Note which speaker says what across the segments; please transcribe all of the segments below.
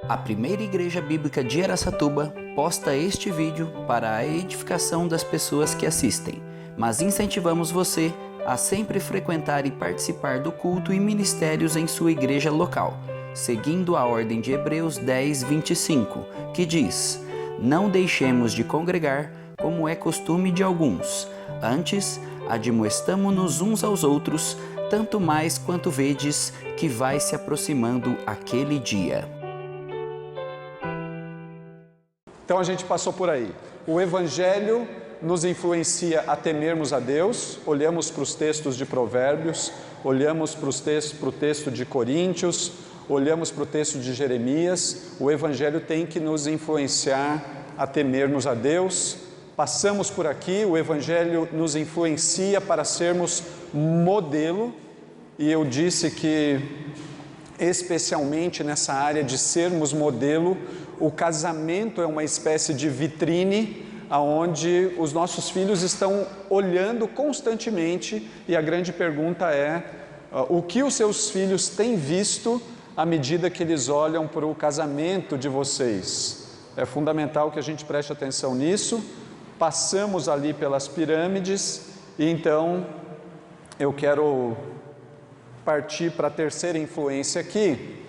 Speaker 1: A primeira igreja bíblica de Araçatuba posta este vídeo para a edificação das pessoas que assistem, mas incentivamos você a sempre frequentar e participar do culto e ministérios em sua igreja local, seguindo a ordem de Hebreus 10:25, que diz: "Não deixemos de congregar, como é costume de alguns, antes admoestamo-nos uns aos outros, tanto mais quanto vedes que vai se aproximando aquele dia."
Speaker 2: Então a gente passou por aí. O Evangelho nos influencia a temermos a Deus. Olhamos para os textos de Provérbios, olhamos para o texto de Coríntios, olhamos para o texto de Jeremias. O Evangelho tem que nos influenciar a temermos a Deus. Passamos por aqui, o Evangelho nos influencia para sermos modelo. E eu disse que, especialmente nessa área de sermos modelo, o casamento é uma espécie de vitrine aonde os nossos filhos estão olhando constantemente, e a grande pergunta é: o que os seus filhos têm visto à medida que eles olham para o casamento de vocês? É fundamental que a gente preste atenção nisso. Passamos ali pelas pirâmides e então eu quero partir para a terceira influência aqui.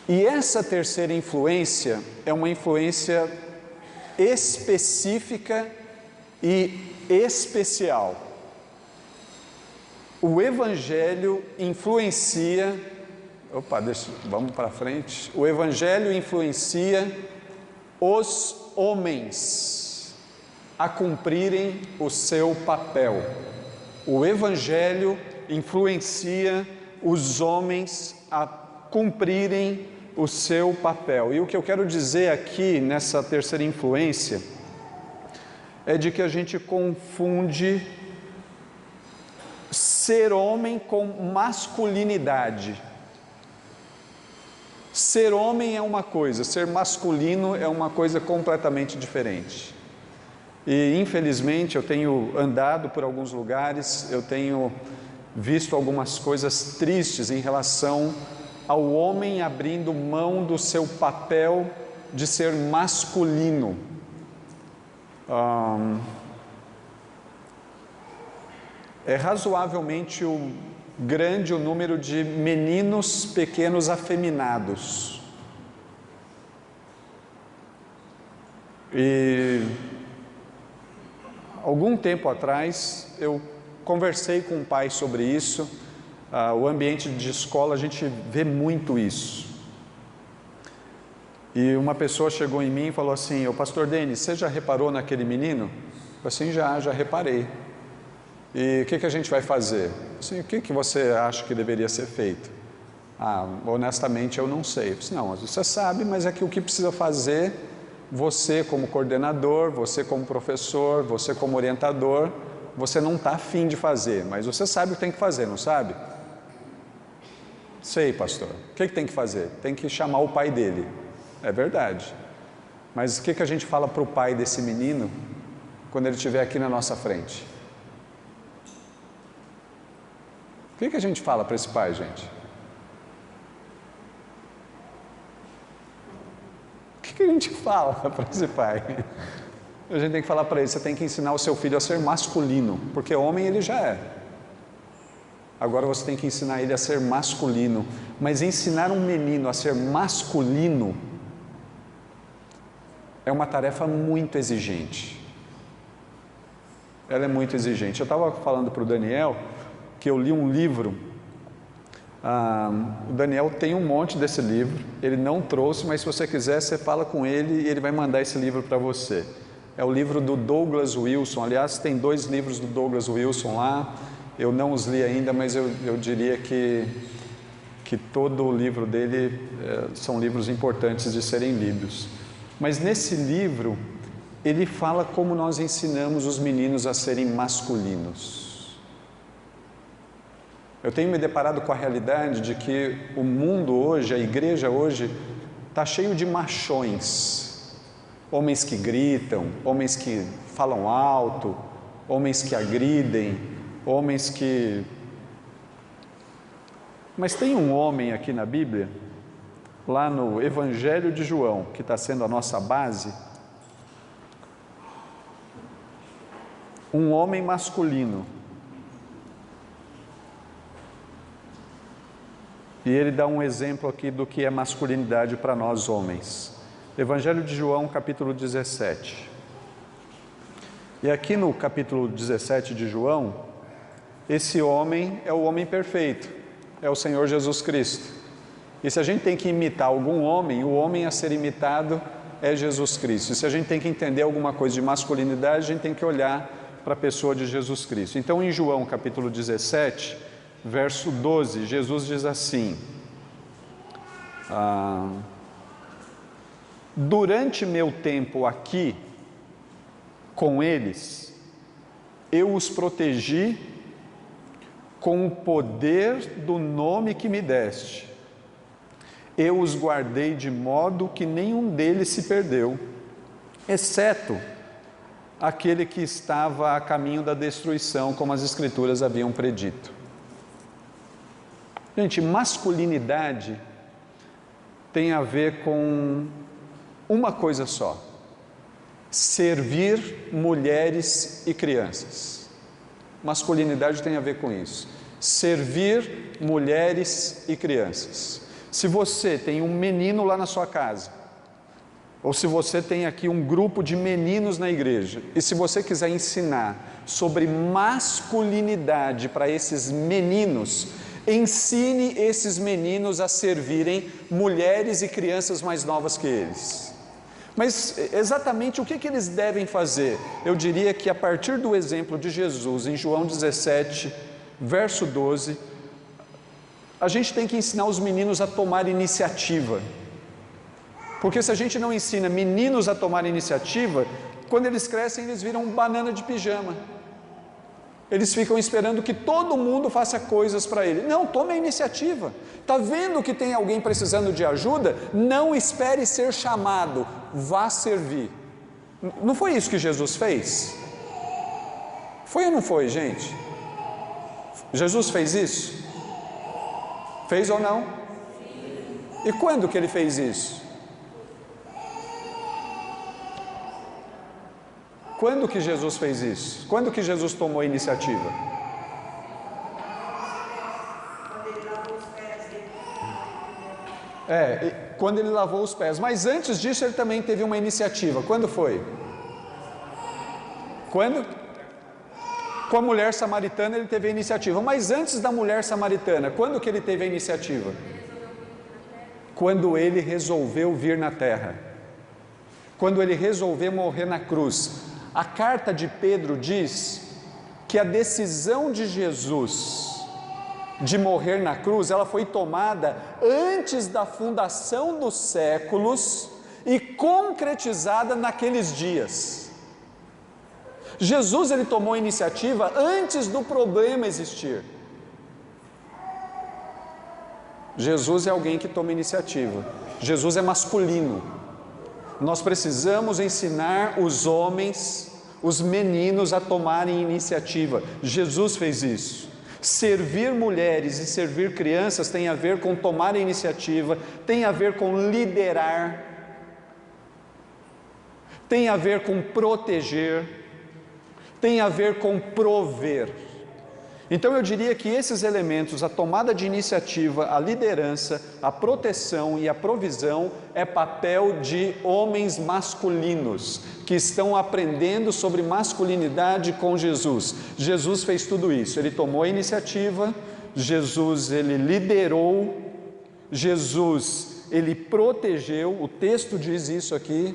Speaker 2: E essa terceira influência é uma influência específica e especial. O Evangelho influencia... vamos para frente. O Evangelho influencia os homens a cumprirem o seu papel. O Evangelho influencia os homens a cumprirem o seu papel. E o que eu quero dizer aqui nessa terceira influência é de que a gente confunde ser homem com masculinidade. Ser homem é uma coisa, ser masculino é uma coisa completamente diferente. E infelizmente eu tenho andado por alguns lugares, eu tenho visto algumas coisas tristes em relação ao homem abrindo mão do seu papel de ser masculino. É razoavelmente grande o número de meninos pequenos afeminados. E algum tempo atrás eu conversei com um pai sobre isso. O ambiente de escola a gente vê muito isso. E uma pessoa chegou em mim e falou assim: "Ô pastor Denis, você já reparou naquele menino?" Eu falei assim: já reparei. E o que a gente vai fazer? Assim, o que você acha que deveria ser feito? Honestamente eu não sei. Eu disse: "Não, você sabe, mas é que o que precisa fazer, você como coordenador, você como professor, você como orientador, você não está afim de fazer, mas você sabe o que tem que fazer, não sabe?" "Sei, pastor." "O que tem que fazer?" "Tem que chamar o pai dele." É verdade. Mas o que a gente fala para o pai desse menino quando ele estiver aqui na nossa frente? O que a gente fala para esse pai, gente? O que a gente fala para esse pai? A gente tem que falar para ele: você tem que ensinar o seu filho a ser masculino, porque homem ele já é. Agora você tem que ensinar ele a ser masculino. Mas ensinar um menino a ser masculino é uma tarefa muito exigente. Ela é muito exigente. Eu estava falando para o Daniel que eu li um livro. O Daniel tem um monte desse livro. Ele não trouxe, mas se você quiser, você fala com ele e ele vai mandar esse livro para você. É o livro do Douglas Wilson. Aliás, tem 2 livros do Douglas Wilson lá. Eu não os li ainda, mas eu diria que todo o livro dele são livros importantes de serem lidos. Mas nesse livro, ele fala como nós ensinamos os meninos a serem masculinos. Eu tenho me deparado com a realidade de que o mundo hoje, a igreja hoje, está cheio de machões. Homens que gritam, homens que falam alto, homens que agridem, homens que... Mas tem um homem aqui na Bíblia lá no Evangelho de João, que está sendo a nossa base, um homem masculino. E ele dá um exemplo aqui do que é masculinidade para nós homens. Evangelho de João, capítulo 17. E aqui no capítulo 17 de João, esse homem é o homem perfeito, é o Senhor Jesus Cristo. E se a gente tem que imitar algum homem, o homem a ser imitado é Jesus Cristo. E se a gente tem que entender alguma coisa de masculinidade, a gente tem que olhar para a pessoa de Jesus Cristo. Então, em João capítulo 17, verso 12, Jesus diz assim: durante meu tempo aqui com eles, eu os protegi com o poder do nome que me deste. Eu os guardei de modo que nenhum deles se perdeu, exceto aquele que estava a caminho da destruição, como as Escrituras haviam predito. Gente, masculinidade tem a ver com uma coisa só: servir mulheres e crianças. Masculinidade tem a ver com isso: servir mulheres e crianças. Se você tem um menino lá na sua casa, ou se você tem aqui um grupo de meninos na igreja, e se você quiser ensinar sobre masculinidade para esses meninos, ensine esses meninos a servirem mulheres e crianças mais novas que eles. Mas exatamente o que eles devem fazer? Eu diria que a partir do exemplo de Jesus, em João 17, verso 12, a gente tem que ensinar os meninos a tomar iniciativa. Porque se a gente não ensina meninos a tomar iniciativa, quando eles crescem, eles viram banana de pijama. Eles ficam esperando que todo mundo faça coisas para ele. Não, tome a iniciativa. Está vendo que tem alguém precisando de ajuda? Não espere ser chamado, vá servir. Não foi isso que Jesus fez? Foi ou não foi, gente? Jesus fez isso? Fez ou não? E quando que ele fez isso? Quando que Jesus fez isso? Quando que Jesus tomou a iniciativa? Quando ele lavou os pés. Mas antes disso ele também teve uma iniciativa. Quando foi? Quando? Com a mulher samaritana ele teve a iniciativa. Mas antes da mulher samaritana, quando que ele teve a iniciativa? Quando ele resolveu vir na terra. Quando ele resolveu morrer na cruz. A carta de Pedro diz que a decisão de Jesus de morrer na cruz, ela foi tomada antes da fundação dos séculos e concretizada naqueles dias. Jesus, ele tomou a iniciativa antes do problema existir. Jesus é alguém que toma iniciativa. Jesus é masculino. Nós precisamos ensinar os homens, os meninos a tomarem iniciativa. Jesus fez isso. Servir mulheres e servir crianças tem a ver com tomar iniciativa, tem a ver com liderar, tem a ver com proteger, tem a ver com prover. Então eu diria que esses elementos, a tomada de iniciativa, a liderança, a proteção e a provisão, é papel de homens masculinos, que estão aprendendo sobre masculinidade com Jesus. Jesus fez tudo isso, ele tomou a iniciativa, Jesus ele liderou, Jesus ele protegeu, o texto diz isso aqui,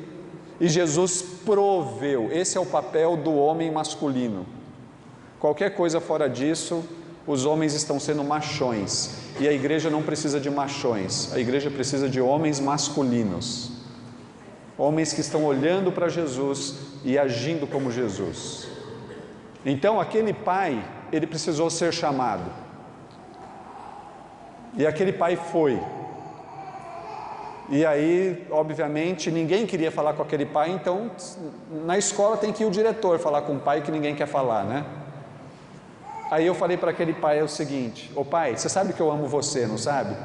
Speaker 2: e Jesus proveu. Esse é o papel do homem masculino. Qualquer coisa fora disso, os homens estão sendo machões, e a igreja não precisa de machões, a igreja precisa de homens masculinos, homens que estão olhando para Jesus e agindo como Jesus. Então aquele pai, ele precisou ser chamado, e aquele pai foi, e aí obviamente ninguém queria falar com aquele pai, então na escola tem que ir o diretor falar com o pai que ninguém quer falar, né? Aí eu falei para aquele pai o seguinte: ô pai, você sabe que eu amo você, não sabe?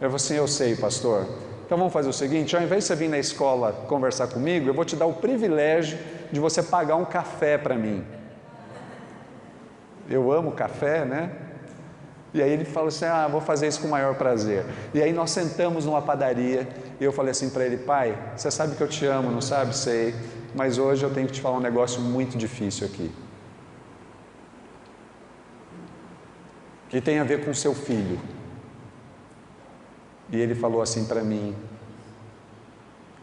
Speaker 2: Eu falei assim: eu sei, pastor, Então vamos fazer o seguinte, ao invés de você vir na escola conversar comigo, eu vou te dar o privilégio de você pagar um café para mim. Eu amo café, né? E aí ele falou assim, vou fazer isso com o maior prazer. E aí nós sentamos numa padaria, e eu falei assim para ele, pai, você sabe que eu te amo, não sabe? Sei, mas hoje eu tenho que te falar um negócio muito difícil aqui. Que tem a ver com seu filho. E ele falou assim para mim,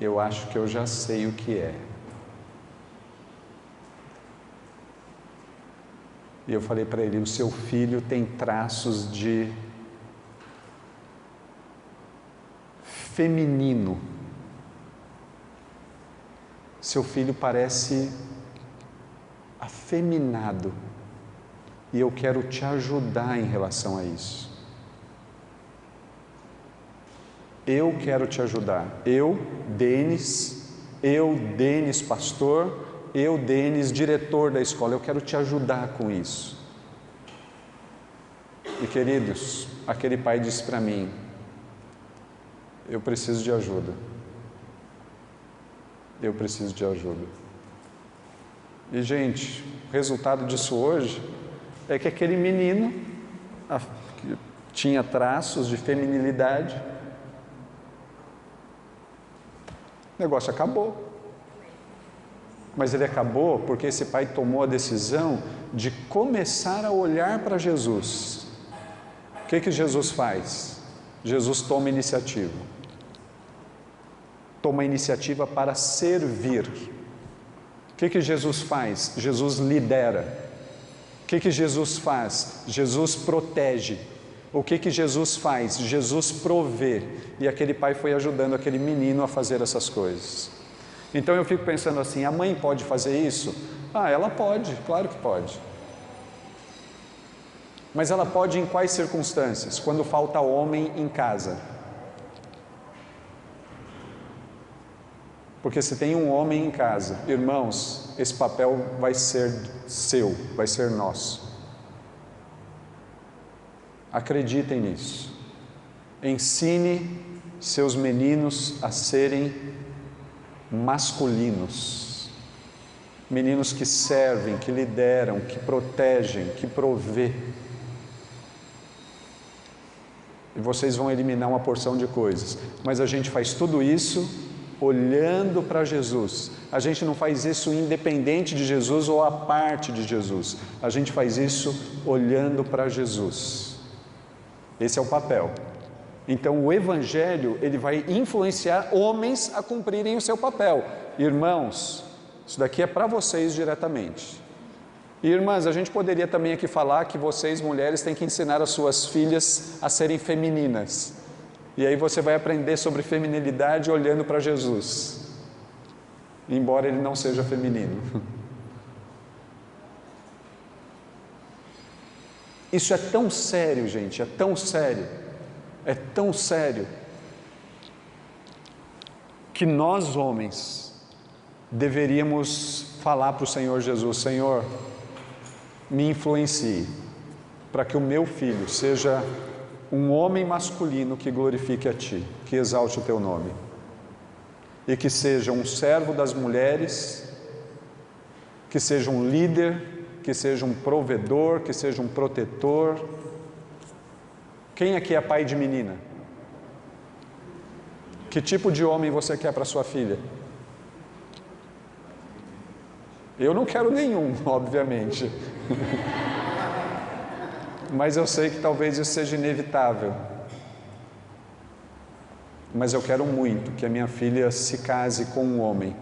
Speaker 2: eu acho que eu já sei o que é. E eu falei para ele, o seu filho tem traços de feminino. Seu filho parece afeminado. E eu quero te ajudar em relação a isso. Eu quero te ajudar. Eu, Denis pastor, eu, Denis, diretor da escola, eu quero te ajudar com isso. E queridos, aquele pai disse para mim, eu preciso de ajuda. Eu preciso de ajuda. E gente, o resultado disso hoje é que aquele menino que tinha traços de feminilidade, o negócio acabou. Mas ele acabou porque esse pai tomou a decisão de começar a olhar para Jesus. O que Jesus faz? Jesus toma iniciativa. Toma iniciativa para servir. O que Jesus faz? Jesus lidera. O que Jesus faz? Jesus protege. O que Jesus faz? Jesus provê. E aquele pai foi ajudando aquele menino a fazer essas coisas. Então eu fico pensando assim, a mãe pode fazer isso? Ela pode, claro que pode. Mas ela pode em quais circunstâncias? Quando falta homem em casa. Porque se tem um homem em casa, irmãos, esse papel vai ser seu, vai ser nosso. Acreditem nisso. Ensine seus meninos a serem masculinos. Meninos que servem, que lideram, que protegem, que provê. E vocês vão eliminar uma porção de coisas. Mas a gente faz tudo isso olhando para Jesus. A gente não faz isso independente de Jesus ou à parte de Jesus. A gente faz isso olhando para Jesus. Esse é o papel. Então o Evangelho, ele vai influenciar homens a cumprirem o seu papel. Irmãos, isso daqui é para vocês diretamente. E irmãs, a gente poderia também aqui falar que vocês mulheres têm que ensinar as suas filhas a serem femininas. E aí você vai aprender sobre feminilidade olhando para Jesus. Embora ele não seja feminino. Isso é tão sério, gente, é tão sério, que nós homens deveríamos falar para o Senhor Jesus, Senhor, me influencie, para que o meu filho seja um homem masculino que glorifique a Ti, que exalte o Teu nome, e que seja um servo das mulheres, que seja um líder, que seja um provedor, que seja um protetor. Quem aqui é pai de menina? Que tipo de homem você quer para sua filha? Eu não quero nenhum, obviamente. Mas eu sei que talvez isso seja inevitável. Mas eu quero muito que a minha filha se case com um homem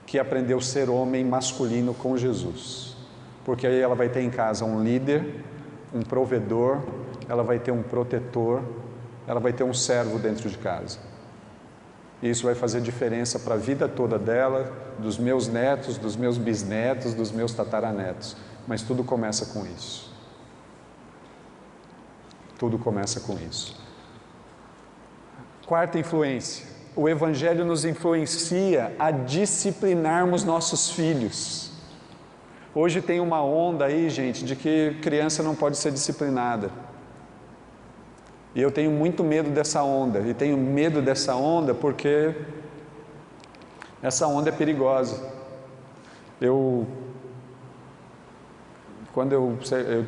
Speaker 2: que aprendeu a ser homem masculino com Jesus. Porque aí ela vai ter em casa um líder, um provedor, ela vai ter um protetor, ela vai ter um servo dentro de casa. E isso vai fazer diferença para a vida toda dela, dos meus netos, dos meus bisnetos, dos meus tataranetos. Mas tudo começa com isso. Tudo começa com isso. Quarta influência. O Evangelho nos influencia a disciplinarmos nossos filhos. Hoje tem uma onda aí, gente, de que criança não pode ser disciplinada. E eu tenho muito medo dessa onda, e tenho medo dessa onda porque essa onda é perigosa. Quando eu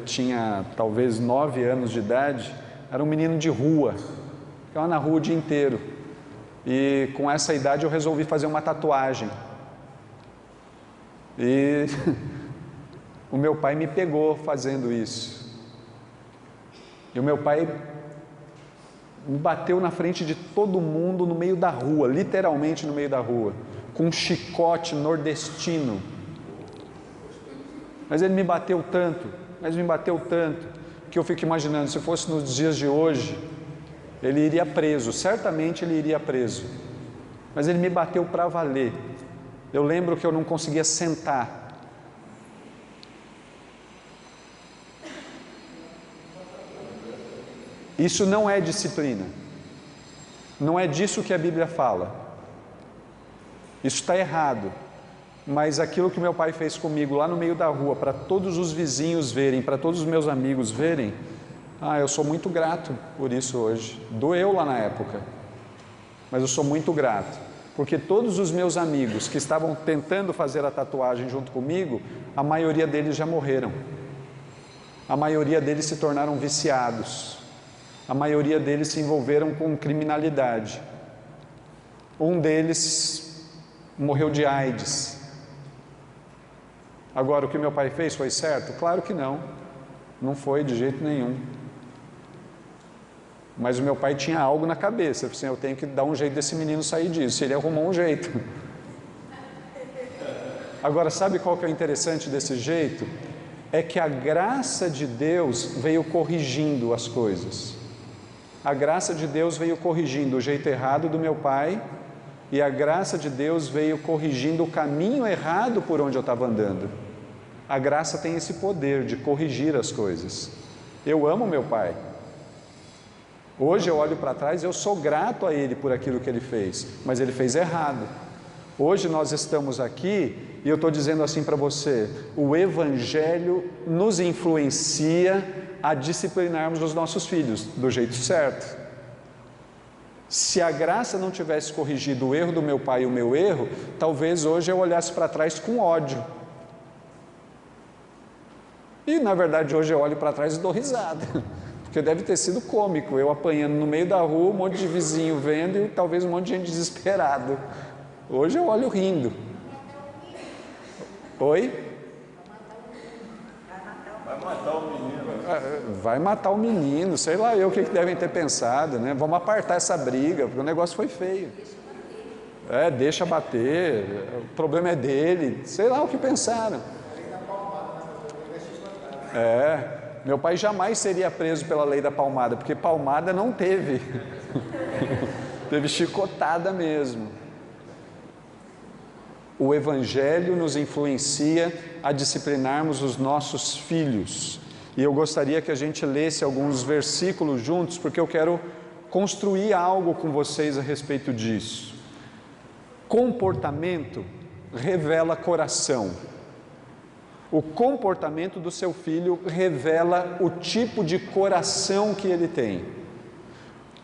Speaker 2: tinha talvez 9 anos de idade, era um menino de rua, ficava na rua o dia inteiro. E com essa idade eu resolvi fazer uma tatuagem. E o meu pai me pegou fazendo isso. E o meu pai me bateu na frente de todo mundo no meio da rua, literalmente no meio da rua, com um chicote nordestino. Mas ele me bateu tanto, que eu fico imaginando, se fosse nos dias de hoje, ele iria preso, certamente ele iria preso. Mas ele me bateu para valer. Eu lembro que eu não conseguia sentar. Isso não é disciplina. Não é disso que a Bíblia fala. Isso está errado. Mas aquilo que meu pai fez comigo lá no meio da rua, para todos os vizinhos verem, para todos os meus amigos verem, eu sou muito grato por isso hoje. Doeu lá na época, mas eu sou muito grato, porque todos os meus amigos que estavam tentando fazer a tatuagem junto comigo, a maioria deles já morreram. A maioria deles se tornaram viciados. A maioria deles se envolveram com criminalidade. Um deles morreu de AIDS. Agora, o que meu pai fez foi certo? Claro que não. Não foi de jeito nenhum. Mas o meu pai tinha algo na cabeça. Assim, eu tenho que dar um jeito desse menino sair disso. Ele arrumou um jeito. Agora, sabe qual que é o interessante desse jeito? É que a graça de Deus veio corrigindo as coisas. A graça de Deus veio corrigindo o jeito errado do meu pai, e a graça de Deus veio corrigindo o caminho errado por onde eu estava andando. A graça tem esse poder de corrigir as coisas. Eu amo meu pai. Hoje eu olho para trás e eu sou grato a ele por aquilo que ele fez, mas ele fez errado. Hoje nós estamos aqui e eu estou dizendo assim para você: o Evangelho nos influencia a disciplinarmos os nossos filhos do jeito certo. Se a graça não tivesse corrigido o erro do meu pai e o meu erro, talvez hoje eu olhasse para trás com ódio. E na verdade hoje eu olho para trás e dou risada, porque deve ter sido cômico, eu apanhando no meio da rua, um monte de vizinho vendo e talvez um monte de gente desesperado. Hoje eu olho rindo. Oi?
Speaker 3: Vai matar o menino.
Speaker 2: Vai matar o menino, sei lá eu o que devem ter pensado, né? Vamos apartar essa briga, porque o negócio foi feio. Deixa bater, o problema é dele, sei lá o que pensaram. Meu pai jamais seria preso pela lei da palmada, porque palmada não teve. Teve chicotada mesmo. O Evangelho nos influencia a disciplinarmos os nossos filhos. E eu gostaria que a gente lesse alguns versículos juntos, porque eu quero construir algo com vocês a respeito disso. Comportamento revela coração. O comportamento do seu filho revela o tipo de coração que ele tem.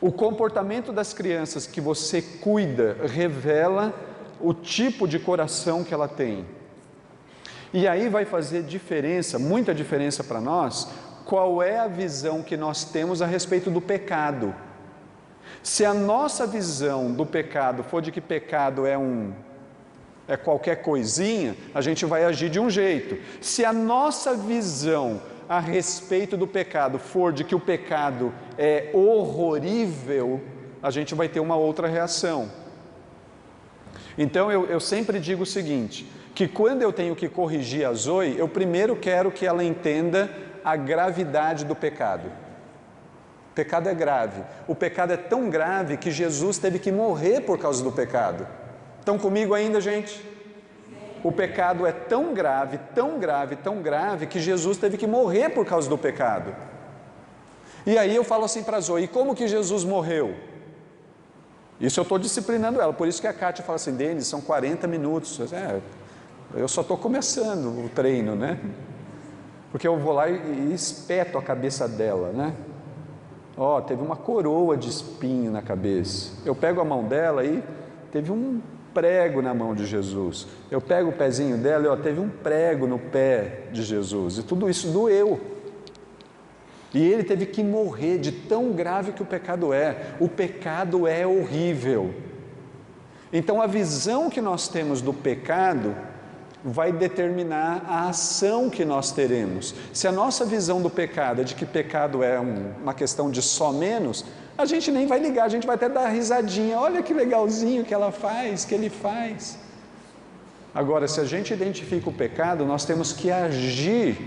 Speaker 2: O comportamento das crianças que você cuida revela o tipo de coração que ela tem. E aí vai fazer diferença, muita diferença para nós, qual é a visão que nós temos a respeito do pecado. Se a nossa visão do pecado for de que pecado é qualquer coisinha, a gente vai agir de um jeito. Se a nossa visão a respeito do pecado for de que o pecado é horrorível, a gente vai ter uma outra reação. Então eu sempre digo o seguinte, que quando eu tenho que corrigir a Zoe, eu primeiro quero que ela entenda a gravidade do pecado. O pecado é grave. O pecado é tão grave que Jesus teve que morrer por causa do pecado. Estão comigo ainda, gente? O pecado é tão grave, tão grave, tão grave, que Jesus teve que morrer por causa do pecado. E aí eu falo assim para a Zoe, e como que Jesus morreu? Isso eu estou disciplinando ela, por isso que a Kátia fala assim, Denis, são 40 minutos. Eu só estou começando o treino, né? Porque eu vou lá e espeto a cabeça dela, né? Ó, teve uma coroa de espinho na cabeça. Eu pego a mão dela e teve um prego na mão de Jesus. Eu pego o pezinho dela e ó, teve um prego no pé de Jesus. E tudo isso doeu. E ele teve que morrer de tão grave que o pecado é. O pecado é horrível. Então a visão que nós temos do pecado vai determinar a ação que nós teremos. Se a nossa visão do pecado é de que pecado é uma questão de só menos, a gente nem vai ligar, a gente vai até dar risadinha, olha que legalzinho que ela faz, que ele faz. Agora, se a gente identifica o pecado, nós temos que agir,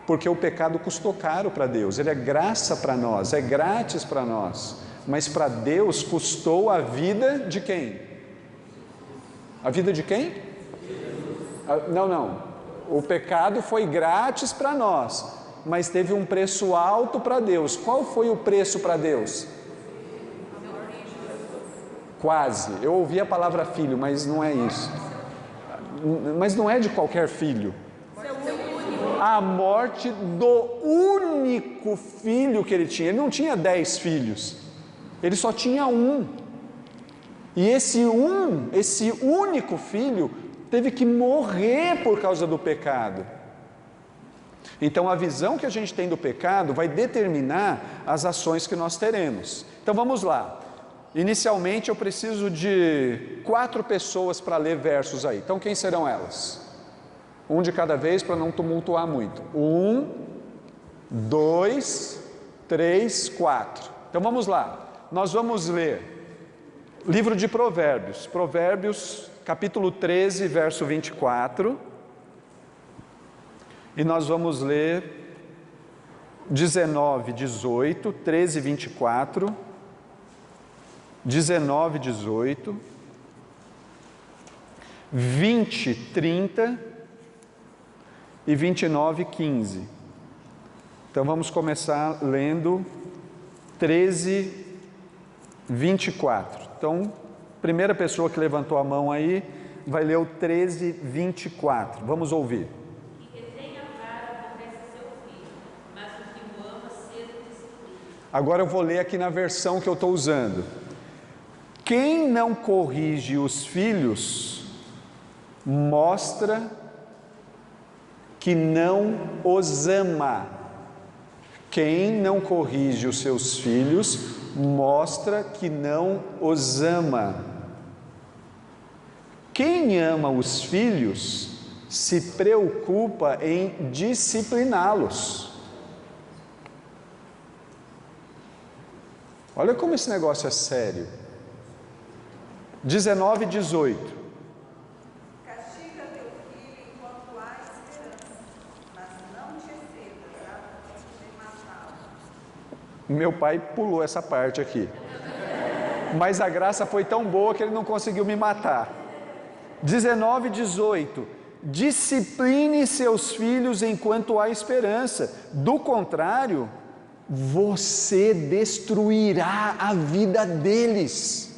Speaker 2: porque o pecado custou caro para Deus, ele é graça para nós, é grátis para nós, mas para Deus custou a vida de quem? A vida de quem? Não, o pecado foi grátis para nós, mas teve um preço alto para Deus. Qual foi o preço para Deus? Quase, eu ouvi a palavra filho, mas não é isso. Mas não é de qualquer filho. A morte do único filho que ele tinha. Ele não tinha 10 filhos, ele só tinha um. E esse único filho teve que morrer por causa do pecado. Então a visão que a gente tem do pecado vai determinar as ações que nós teremos. Então vamos lá. Inicialmente eu preciso de 4 pessoas para ler versos aí. Então quem serão elas? Um de cada vez para não tumultuar muito. 1, 2, 3, 4. Então vamos lá. Nós vamos ler livro de Provérbios. Provérbios capítulo 13, verso 24, e nós vamos ler 19, 18, 13, 24, 19, 18, 20, 30 e 29, 15. Então vamos começar lendo 13, 24. Então, primeira pessoa que levantou a mão aí, vai ler o 13, 24. Vamos ouvir. Agora eu vou ler aqui na versão que eu estou usando. Quem não corrige os filhos, mostra que não os ama. Quem não corrige os seus filhos, mostra que não os ama. Quem ama os filhos se preocupa em discipliná-los. Olha como esse negócio é sério. 19 e 18.
Speaker 4: Castiga teu filho enquanto há esperança, mas não te excedas a ponto de matá-lo.
Speaker 2: Meu pai pulou essa parte aqui. Mas a graça foi tão boa que ele não conseguiu me matar. 19 e 18. Discipline seus filhos enquanto há esperança. Do contrário, você destruirá a vida deles.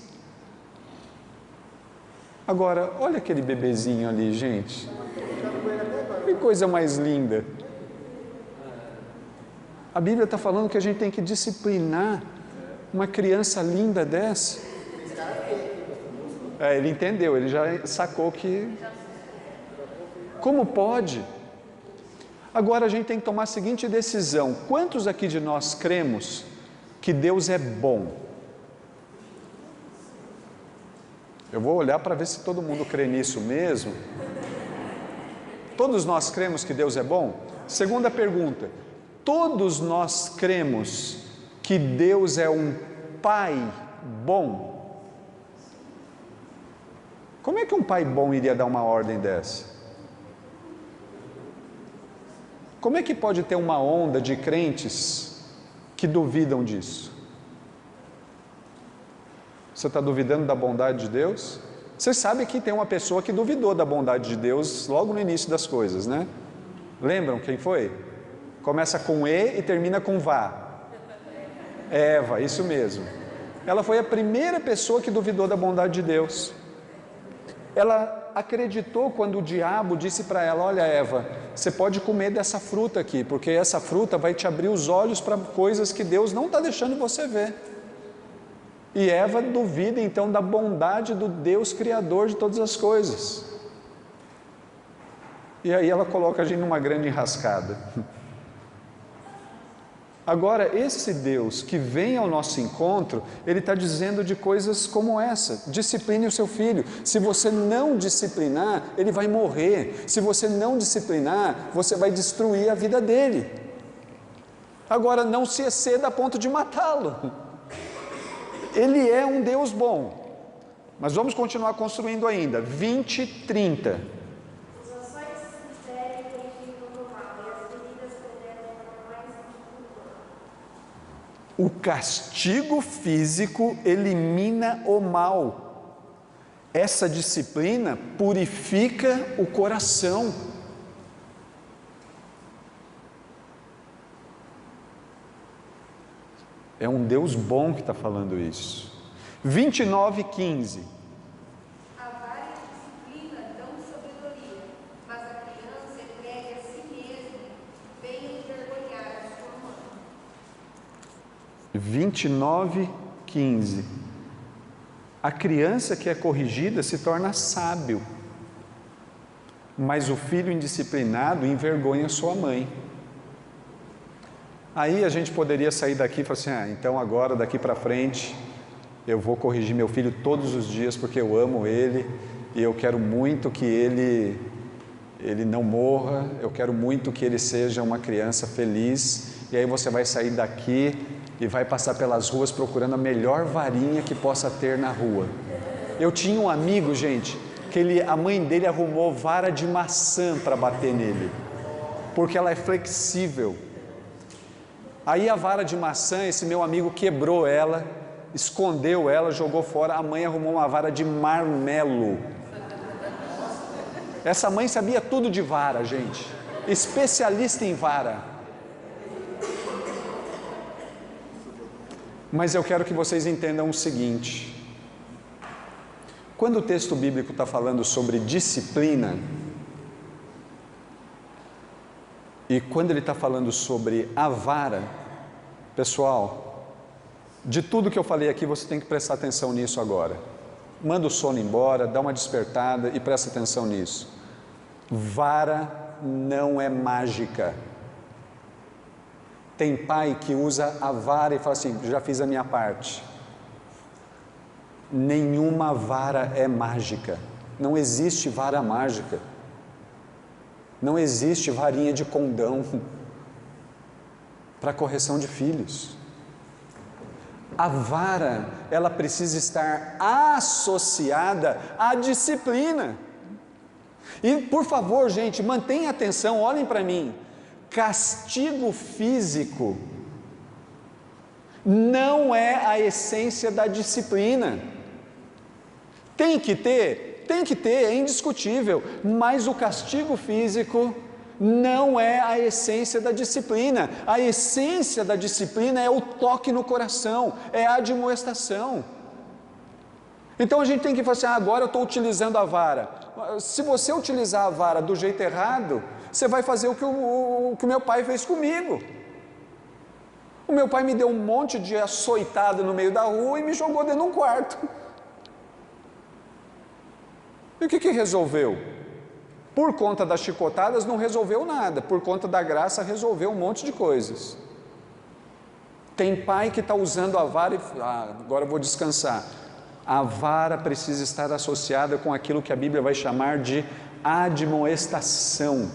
Speaker 2: Agora, olha aquele bebezinho ali, gente. Que coisa mais linda. A Bíblia está falando que a gente tem que disciplinar uma criança linda dessa. Ele entendeu, ele já sacou que... Como pode? Agora a gente tem que tomar a seguinte decisão. Quantos aqui de nós cremos que Deus é bom? Eu vou olhar para ver se todo mundo crê nisso mesmo. Todos nós cremos que Deus é bom? Segunda pergunta. Todos nós cremos que Deus é um Pai bom? Como é que um pai bom iria dar uma ordem dessa? Como é que pode ter uma onda de crentes que duvidam disso? Você está duvidando da bondade de Deus? Você sabe que tem uma pessoa que duvidou da bondade de Deus logo no início das coisas, né? Lembram quem foi? Começa com E e termina com Vá. Eva, isso mesmo. Ela foi a primeira pessoa que duvidou da bondade de Deus. Ela acreditou quando o diabo disse para ela: olha, Eva, você pode comer dessa fruta aqui, porque essa fruta vai te abrir os olhos para coisas que Deus não está deixando você ver. E Eva duvida então da bondade do Deus Criador de todas as coisas. E aí ela coloca a gente numa grande enrascada. Agora, esse Deus que vem ao nosso encontro, Ele está dizendo de coisas como essa: discipline o seu filho. Se você não disciplinar, ele vai morrer. Se você não disciplinar, você vai destruir a vida dele. Agora, não se exceda a ponto de matá-lo. Ele é um Deus bom. Mas vamos continuar construindo ainda. 20:30. O castigo físico elimina o mal. Essa disciplina purifica o coração. É um Deus bom que está falando isso. 29:15.
Speaker 4: A vara e a disciplina dão sabedoria, mas a criança entregue a si mesmo, vem envergonhar a sua mãe.
Speaker 2: 29:15. A criança que é corrigida se torna sábio, mas o filho indisciplinado envergonha sua mãe. Aí a gente poderia sair daqui e falar assim: então agora daqui para frente eu vou corrigir meu filho todos os dias porque eu amo ele e eu quero muito que ele não morra, eu quero muito que ele seja uma criança feliz. E aí você vai sair daqui e vai passar pelas ruas procurando a melhor varinha que possa ter na rua. Eu tinha um amigo, gente, que a mãe dele arrumou vara de maçã para bater nele, porque ela é flexível. Aí a vara de maçã, esse meu amigo quebrou ela, escondeu ela, jogou fora. A mãe arrumou uma vara de marmelo. Essa mãe sabia tudo de vara, gente, especialista em vara. Mas eu quero que vocês entendam o seguinte: quando o texto bíblico está falando sobre disciplina, e quando ele está falando sobre a vara, pessoal, de tudo que eu falei aqui, você tem que prestar atenção nisso agora. Manda o sono embora, dá uma despertada e presta atenção nisso. Vara não é mágica. Tem pai que usa a vara e fala assim: já fiz a minha parte. Nenhuma vara é mágica. Não existe vara mágica. Não existe varinha de condão para correção de filhos. A vara, ela precisa estar associada à disciplina. E por favor, gente, mantenha atenção, olhem para mim. Castigo físico não é a essência da disciplina. Tem que ter, é indiscutível, mas o castigo físico não é a essência da disciplina. A essência da disciplina é o toque no coração, é a admoestação. Então a gente tem que falar assim: agora eu estou utilizando a vara. Se você utilizar a vara do jeito errado, você vai fazer o que o meu pai fez comigo. O meu pai me deu um monte de açoitada no meio da rua e me jogou dentro de um quarto. E o que resolveu? Por conta das chicotadas não resolveu nada, por conta da graça resolveu um monte de coisas. Tem pai que está usando a vara e agora eu vou descansar. A vara precisa estar associada com aquilo que a Bíblia vai chamar de admoestação.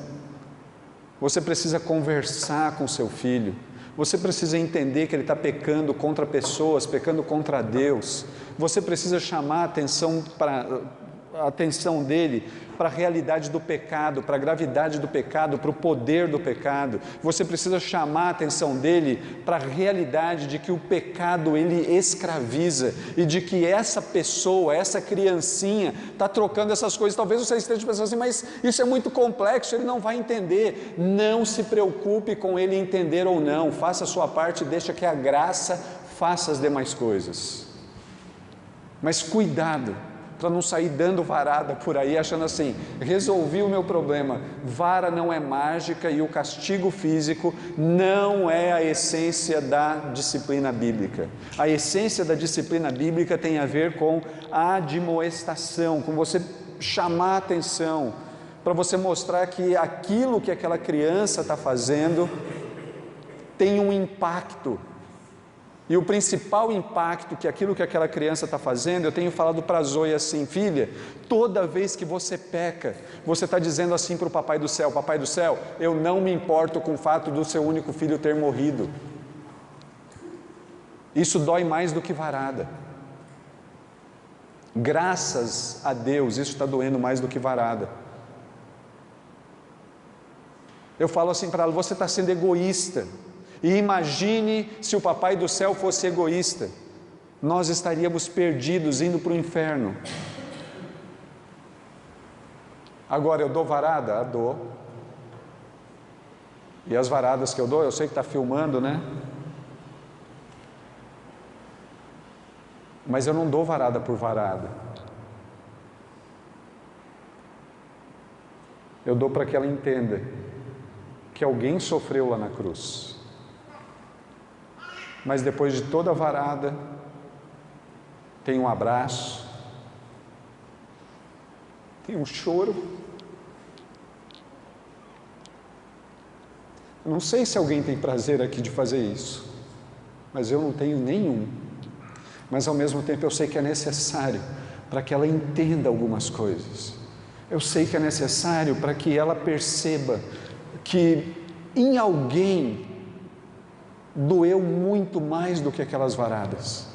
Speaker 2: Você precisa conversar com seu filho, você precisa entender que ele está pecando contra pessoas, pecando contra Deus. Você precisa chamar a atenção dele para a realidade do pecado, para a gravidade do pecado, para o poder do pecado. Você precisa chamar a atenção dele para a realidade de que o pecado ele escraviza e de que essa pessoa, essa criancinha está trocando essas coisas. Talvez você esteja pensando assim: mas isso é muito complexo, ele não vai entender. Não se preocupe com ele entender ou não, faça a sua parte e deixa que a graça faça as demais coisas. Mas cuidado para não sair dando varada por aí, achando assim, resolvi o meu problema. Vara não é mágica e o castigo físico não é a essência da disciplina bíblica. A essência da disciplina bíblica tem a ver com a admoestação, com você chamar a atenção, para você mostrar que aquilo que aquela criança está fazendo tem um impacto. E o principal impacto que aquilo que aquela criança está fazendo, eu tenho falado para a Zoe assim, filha, toda vez que você peca, você está dizendo assim para o Papai do Céu, eu não me importo com o fato do seu único filho ter morrido. Isso dói mais do que varada. Graças a Deus, isso está doendo mais do que varada. Eu falo assim para ela, você está sendo egoísta. E imagine se o Papai do Céu fosse egoísta, nós estaríamos perdidos, indo para o inferno. Agora, eu dou varada? Dou. E as varadas que eu dou, eu sei que está filmando, né? Mas eu não dou varada por varada. Eu dou para que ela entenda que alguém sofreu lá na cruz. Mas depois de toda a varada, tem um abraço, tem um choro. Eu não sei se alguém tem prazer aqui de fazer isso, mas eu não tenho nenhum. Mas ao mesmo tempo eu sei que é necessário para que ela entenda algumas coisas. Eu sei que é necessário para que ela perceba que em alguém doeu muito mais do que aquelas varadas.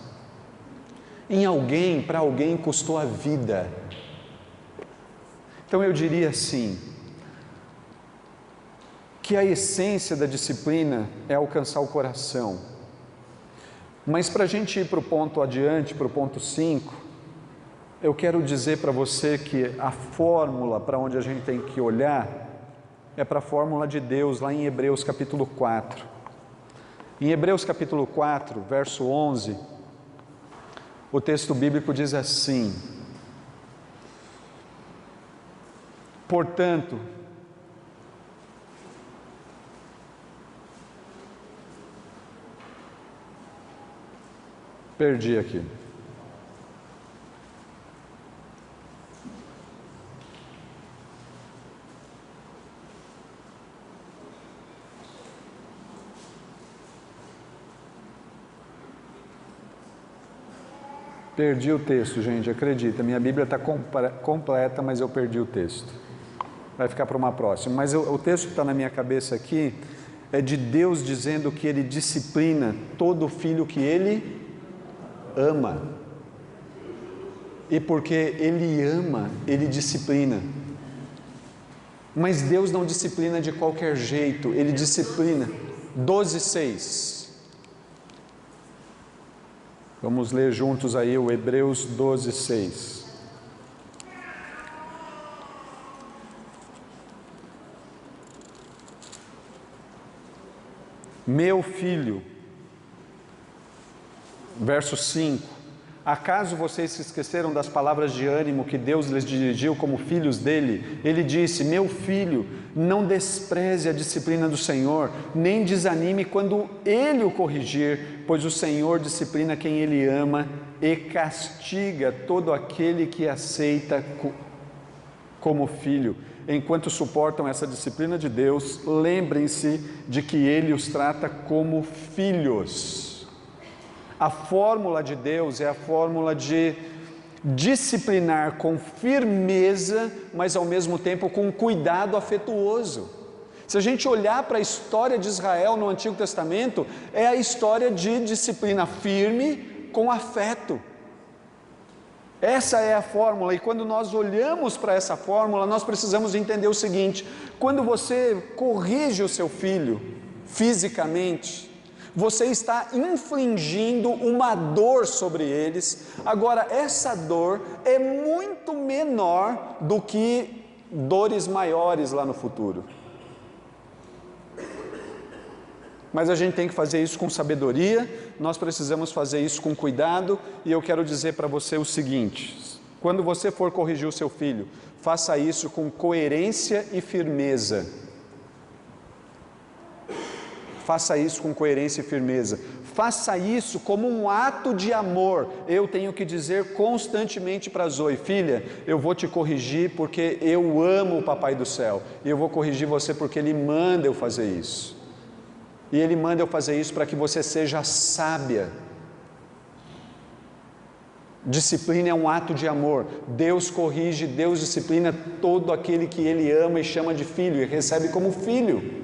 Speaker 2: Em alguém, para alguém custou a vida. Então eu diria assim, que a essência da disciplina é alcançar o coração. Mas para a gente ir para o ponto adiante, para o ponto 5, eu quero dizer para você que a fórmula para onde a gente tem que olhar é para a fórmula de Deus, lá em Hebreus capítulo 4. Em Hebreus capítulo 4, verso 11, o texto bíblico diz assim: portanto, perdi aqui. Perdi o texto, gente, acredita, minha Bíblia está completa, mas eu perdi o texto. Vai ficar para uma próxima. Mas o texto que está na minha cabeça aqui é de Deus dizendo que Ele disciplina todo filho que Ele ama. E porque Ele ama, Ele disciplina. Mas Deus não disciplina de qualquer jeito, Ele disciplina. 12:6. Vamos ler juntos aí o Hebreus 12:6. Meu filho, verso 5, acaso vocês se esqueceram das palavras de ânimo que Deus lhes dirigiu como filhos dele? Ele disse: meu filho, não despreze a disciplina do Senhor, nem desanime quando Ele o corrigir, pois o Senhor disciplina quem Ele ama e castiga todo aquele que aceita como filho. Enquanto suportam essa disciplina de Deus, lembrem-se de que Ele os trata como filhos. A fórmula de Deus é a fórmula de disciplinar com firmeza, mas ao mesmo tempo com cuidado afetuoso. Se a gente olhar para a história de Israel no Antigo Testamento, é a história de disciplina firme com afeto. Essa é a fórmula, e quando nós olhamos para essa fórmula, nós precisamos entender o seguinte: quando você corrige o seu filho fisicamente, você está infligindo uma dor sobre eles. Agora, essa dor é muito menor do que dores maiores lá no futuro. Mas a gente tem que fazer isso com sabedoria, nós precisamos fazer isso com cuidado, e eu quero dizer para você o seguinte: Quando você for corrigir o seu filho, faça isso com coerência e firmeza. Faça isso com coerência e firmeza. Faça isso como um ato de amor. Eu tenho que dizer constantemente para a Zoe: filha, eu vou te corrigir porque eu amo o Papai do Céu. E eu vou corrigir você porque Ele manda eu fazer isso. E Ele manda eu fazer isso para que você seja sábia. Disciplina é um ato de amor. Deus corrige, Deus disciplina todo aquele que Ele ama e chama de filho e recebe como filho.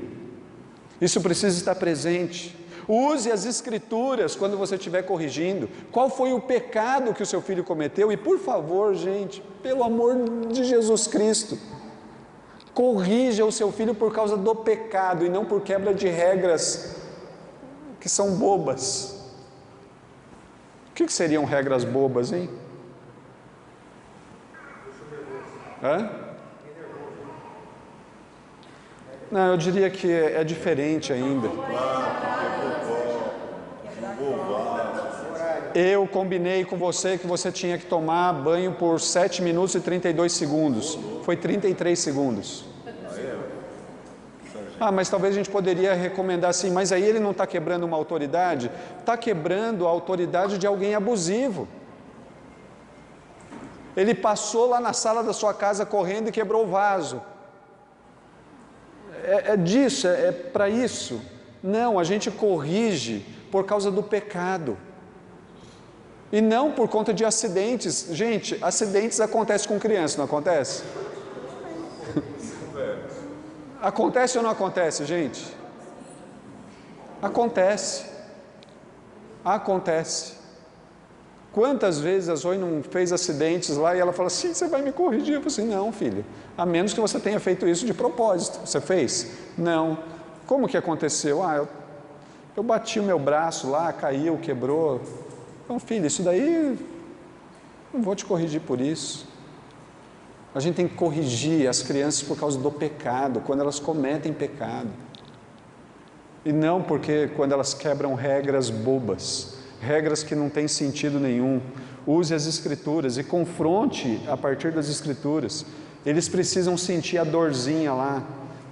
Speaker 2: Isso precisa estar presente. Use as Escrituras quando você estiver corrigindo. Qual foi o pecado que o seu filho cometeu? E por favor, gente, pelo amor de Jesus Cristo, corrija o seu filho por causa do pecado e não por quebra de regras que são bobas. O que seriam regras bobas, hein? Hã? Não, eu diria que é diferente ainda. Eu combinei com você que você tinha que tomar banho por 7 minutos e 32 segundos. Foi 33 segundos. Ah, mas talvez a gente poderia recomendar assim, mas aí ele não está quebrando uma autoridade? Está quebrando a autoridade de alguém abusivo. Ele passou lá na sala da sua casa correndo e quebrou o vaso. Disso, é para isso. Não, a gente corrige por causa do pecado. E não por conta de acidentes. Gente, acidentes acontecem com criança, não acontece? Acontece ou não acontece, gente? Acontece. Acontece. Quantas vezes a Zoe não fez acidentes lá e ela fala assim: você vai me corrigir? Eu falei assim: não, filho, a menos que você tenha feito isso de propósito. Você fez? Não. Como que aconteceu? Eu bati o meu braço lá, caiu, quebrou. Então, filho, isso daí, não vou te corrigir por isso. A gente tem que corrigir as crianças por causa do pecado, quando elas cometem pecado. E não porque quando elas quebram regras bobas, regras que não têm sentido nenhum. Use as Escrituras e confronte a partir das Escrituras. Eles precisam sentir a dorzinha lá.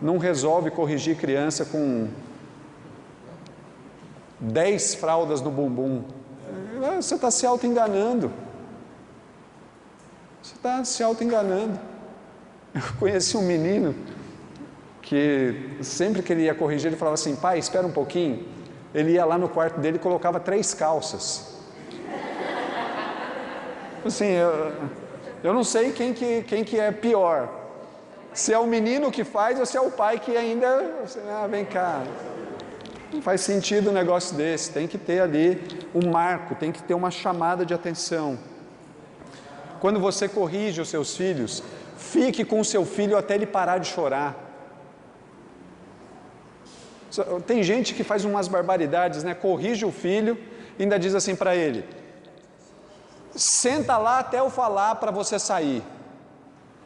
Speaker 2: Não resolve corrigir criança com 10 fraldas no bumbum. Você está se auto-enganando. Você está se auto-enganando. Eu conheci um menino que sempre que ele ia corrigir, ele falava assim: pai, espera um pouquinho. Ele ia lá no quarto dele e colocava 3 calças. Assim, eu não sei quem que é pior. Se é o menino que faz ou se é o pai que ainda... vem cá. Não faz sentido um negócio desse. Tem que ter ali um marco, tem que ter uma chamada de atenção. Quando você corrige os seus filhos, fique com o seu filho até ele parar de chorar. Tem gente que faz umas barbaridades, né? Corrige o filho e ainda diz assim para ele: senta lá até eu falar para você sair.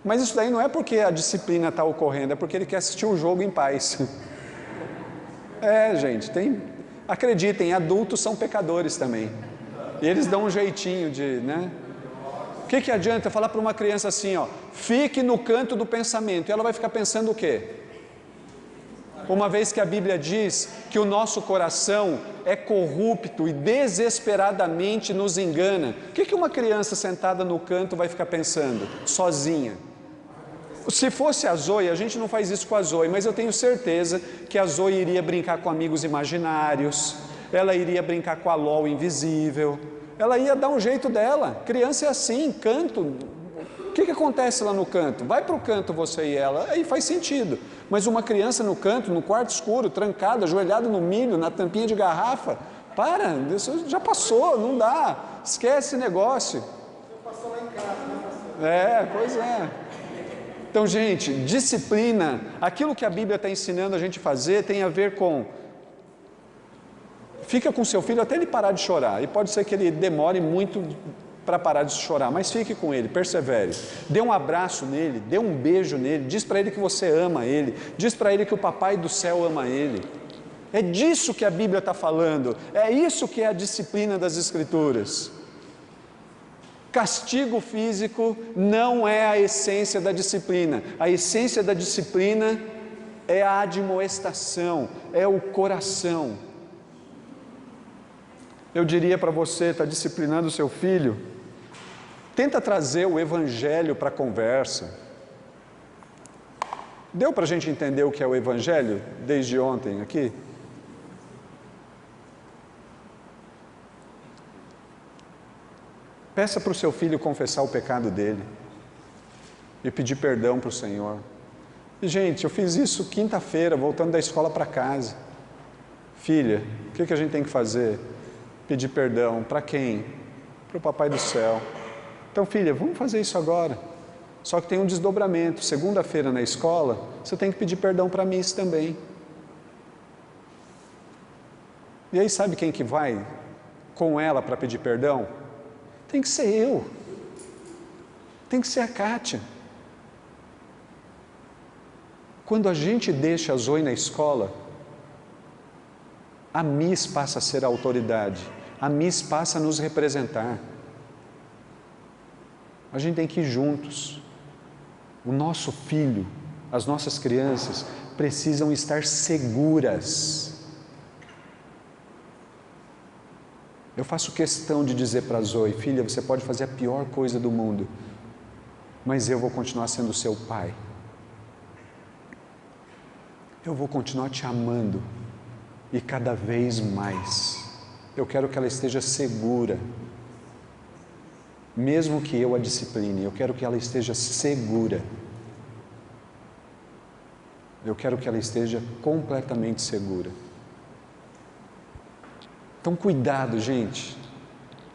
Speaker 2: Mas isso daí não é porque a disciplina está ocorrendo, é porque ele quer assistir o jogo em paz. Gente, acreditem, adultos são pecadores também. E eles dão um jeitinho de, né? O que adianta falar para uma criança assim, fique no canto do pensamento, e ela vai ficar pensando o quê? Uma vez que a Bíblia diz que o nosso coração é corrupto e desesperadamente nos engana, o que uma criança sentada no canto vai ficar pensando, sozinha? Se fosse a Zoe, a gente não faz isso com a Zoe, mas eu tenho certeza que a Zoe iria brincar com amigos imaginários, ela iria brincar com a LOL invisível, ela ia dar um jeito dela. Criança é assim, canto. O que acontece lá no canto? Vai para o canto você e ela, aí faz sentido. Mas uma criança no canto, no quarto escuro, trancada, ajoelhada no milho, na tampinha de garrafa, para, isso já passou, não dá, esquece esse negócio. Passou lá em casa, né? Pois é. Então, gente, disciplina, aquilo que a Bíblia está ensinando a gente a fazer tem a ver com... Fica com seu filho até ele parar de chorar, e pode ser que ele demore muito para parar de chorar, mas fique com ele, persevere, dê um abraço nele, dê um beijo nele, diz para ele que você ama ele, diz para ele que o Papai do Céu ama ele. É disso que a Bíblia está falando, é isso que é a disciplina das Escrituras. Castigo físico não é a essência da disciplina. A essência da disciplina é a admoestação, é o coração. Eu diria para você, está disciplinando o seu filho, tenta trazer o Evangelho para a conversa. Deu para a gente entender o que é o Evangelho desde ontem aqui? Peça para o seu filho confessar o pecado dele e pedir perdão para o Senhor. E, gente, eu fiz isso quinta-feira, voltando da escola para casa. Filha, o que a gente tem que fazer? Pedir perdão. Para quem? Para o Papai do Céu. Então, filha, vamos fazer isso agora. Só que tem um desdobramento. Segunda-feira na escola, você tem que pedir perdão para a Miss também. E aí sabe quem que vai com ela para pedir perdão? Tem que ser eu. Tem que ser a Kátia. Quando a gente deixa a Zoe na escola, a Miss passa a ser a autoridade. A Miss passa a nos representar. A gente tem que ir juntos. O nosso filho, as nossas crianças precisam estar seguras. Eu faço questão de dizer para a Zoe, filha, você pode fazer a pior coisa do mundo, mas eu vou continuar sendo seu pai. Eu vou continuar te amando e cada vez mais. Eu quero que ela esteja segura. Mesmo que eu a discipline, eu quero que ela esteja segura. Eu quero que ela esteja completamente segura. Então, cuidado, gente.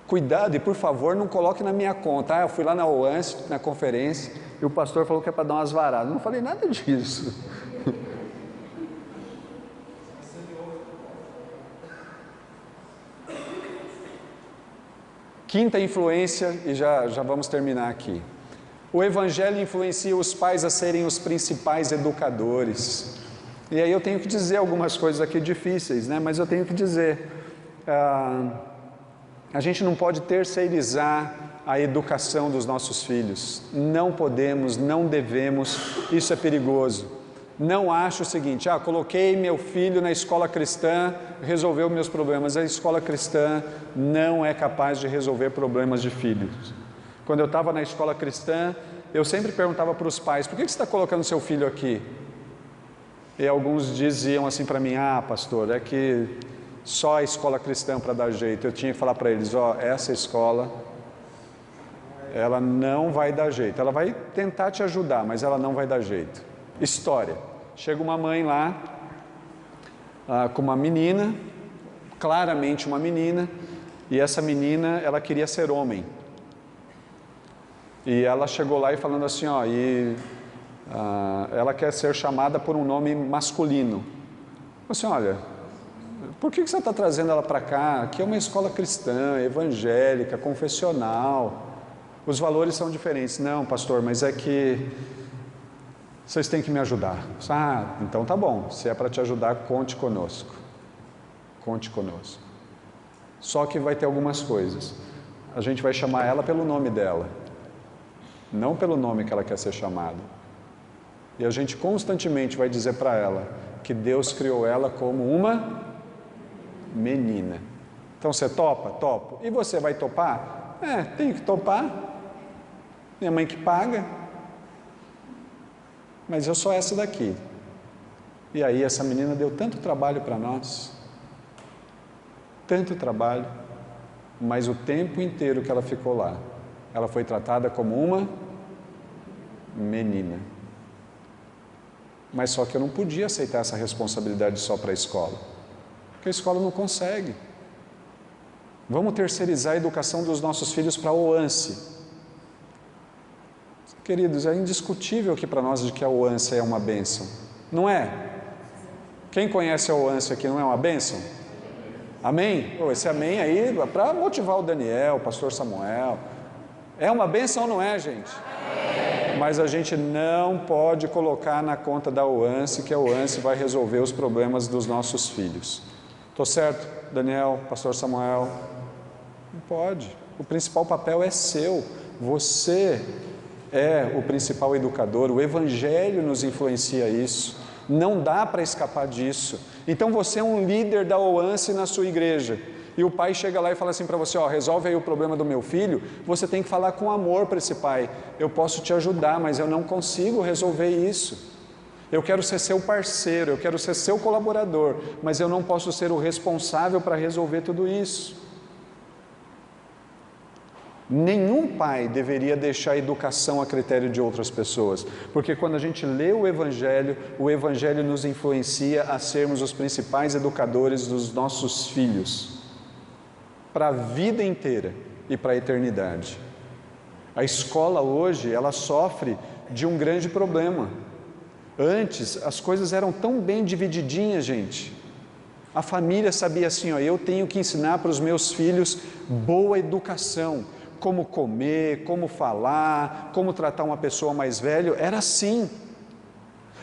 Speaker 2: Cuidado e, por favor, não coloque na minha conta. Eu fui lá na OANS, na conferência, e o pastor falou que é para dar umas varadas. Não falei nada disso. Quinta influência, e já vamos terminar aqui. O Evangelho influencia os pais a serem os principais educadores. E aí eu tenho que dizer algumas coisas aqui difíceis, né? Mas eu tenho que dizer, a gente não pode terceirizar a educação dos nossos filhos. Não podemos, não devemos, isso é perigoso. Não acho o seguinte, coloquei meu filho na escola cristã, resolveu meus problemas. A escola cristã não é capaz de resolver problemas de filhos. Quando eu estava na escola cristã, eu sempre perguntava para os pais, por que você está colocando seu filho aqui? E alguns diziam assim para mim, pastor, é que só a escola cristã para dar jeito. Eu tinha que falar para eles, essa escola, ela não vai dar jeito. Ela vai tentar te ajudar, mas ela não vai dar jeito. História. Chega uma mãe lá, com uma menina, claramente uma menina, e essa menina, ela queria ser homem. E ela chegou lá e falando assim, ela quer ser chamada por um nome masculino. Eu disse, olha, por que você está trazendo ela para cá? Aqui é uma escola cristã, evangélica, confessional, os valores são diferentes. Não, pastor, mas é que vocês têm que me ajudar. Então tá bom, se é para te ajudar, conte conosco. Conte conosco. Só que vai ter algumas coisas. A gente vai chamar ela pelo nome dela, não pelo nome que ela quer ser chamada. E a gente constantemente vai dizer para ela que Deus criou ela como uma menina. Então você topa? Topo. E você vai topar? Tenho que topar. Minha mãe que paga. Mas eu sou essa daqui. E aí essa menina deu tanto trabalho para nós. Tanto trabalho. Mas o tempo inteiro que ela ficou lá, ela foi tratada como uma menina. Mas só que eu não podia aceitar essa responsabilidade só para a escola. Porque a escola não consegue. Vamos terceirizar a educação dos nossos filhos para a OANSE. Queridos, é indiscutível aqui para nós de que a OANSE é uma bênção. Não é? Quem conhece a OANSE aqui não é uma bênção? Amém? Esse amém aí é para motivar o Daniel, o pastor Samuel. É uma bênção ou não é, gente? Mas a gente não pode colocar na conta da OANSE que a OANSE vai resolver os problemas dos nossos filhos. Estou certo, Daniel, pastor Samuel? Não pode. O principal papel é seu. Você é o principal educador. O Evangelho nos influencia isso. Não dá para escapar disso. Então você é um líder da OANCE na sua igreja. E o pai chega lá e fala assim para você, resolve aí o problema do meu filho. Você tem que falar com amor para esse pai. Eu posso te ajudar, mas eu não consigo resolver isso. Eu quero ser seu parceiro, eu quero ser seu colaborador, mas eu não posso ser o responsável para resolver tudo isso. Nenhum pai deveria deixar a educação a critério de outras pessoas, porque quando a gente lê o Evangelho nos influencia a sermos os principais educadores dos nossos filhos, para a vida inteira e para a eternidade. A escola hoje, ela sofre de um grande problema. Antes, as coisas eram tão bem divididinhas, gente. A família sabia assim, eu tenho que ensinar para os meus filhos boa educação, como comer, como falar, como tratar uma pessoa mais velha, era assim.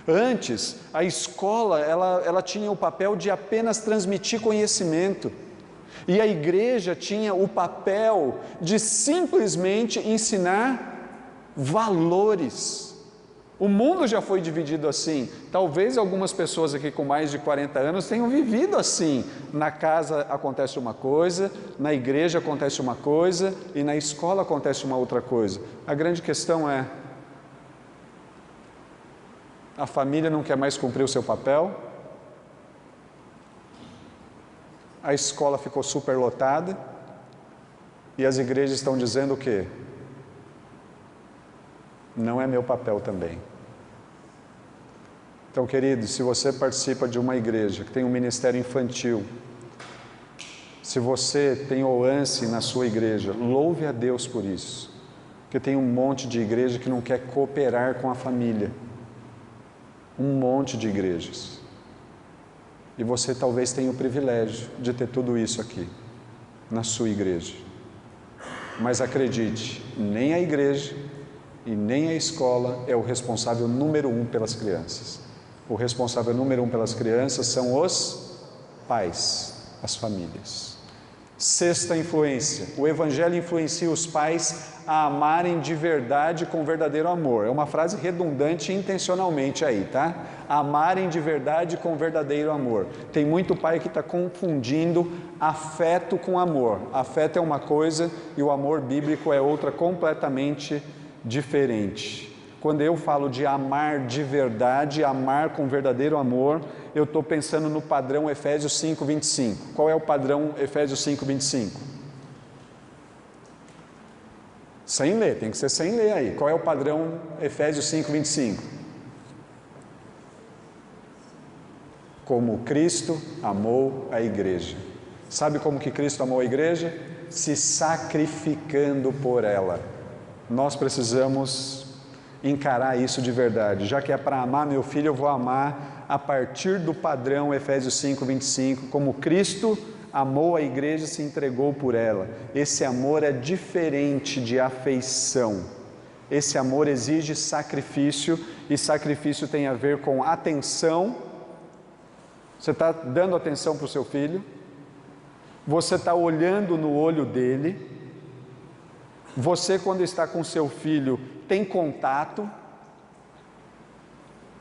Speaker 2: Antes, a escola, ela tinha o papel de apenas transmitir conhecimento, e a igreja tinha o papel de simplesmente ensinar valores. O mundo já foi dividido assim. Talvez algumas pessoas aqui com mais de 40 anos tenham vivido assim. Na casa acontece uma coisa, na igreja acontece uma coisa e na escola acontece uma outra coisa. A grande questão é: a família não quer mais cumprir o seu papel, a escola ficou superlotada e as igrejas estão dizendo o quê? Não é meu papel também. Então, querido, se você participa de uma igreja que tem um ministério infantil, se você tem OANCE na sua igreja, louve a Deus por isso, porque tem um monte de igreja que não quer cooperar com a família, um monte de igrejas, e você talvez tenha o privilégio de ter tudo isso aqui, na sua igreja, mas acredite, nem a igreja e nem a escola é o responsável número 1 pelas crianças. O responsável número 1 pelas crianças são os pais, as famílias. Sexta influência: o Evangelho influencia os pais a amarem de verdade com verdadeiro amor. É uma frase redundante intencionalmente aí, tá? Amarem de verdade com verdadeiro amor. Tem muito pai que está confundindo afeto com amor. Afeto é uma coisa e o amor bíblico é outra completamente diferente. Quando eu falo de amar de verdade, amar com verdadeiro amor, eu estou pensando no padrão Efésios 5:25. Qual é o padrão Efésios 5:25? Sem ler, tem que ser sem ler aí. Qual é o padrão Efésios 5:25? Como Cristo amou a igreja. Sabe como que Cristo amou a igreja? Se sacrificando por ela. Nós precisamos encarar isso de verdade. Já que é para amar meu filho, eu vou amar a partir do padrão Efésios 5:25, como Cristo amou a igreja e se entregou por ela. Esse amor é diferente de afeição. Esse amor exige sacrifício, e sacrifício tem a ver com atenção. Você está dando atenção para o seu filho, você está olhando no olho dele, você, quando está com seu filho, tem contato.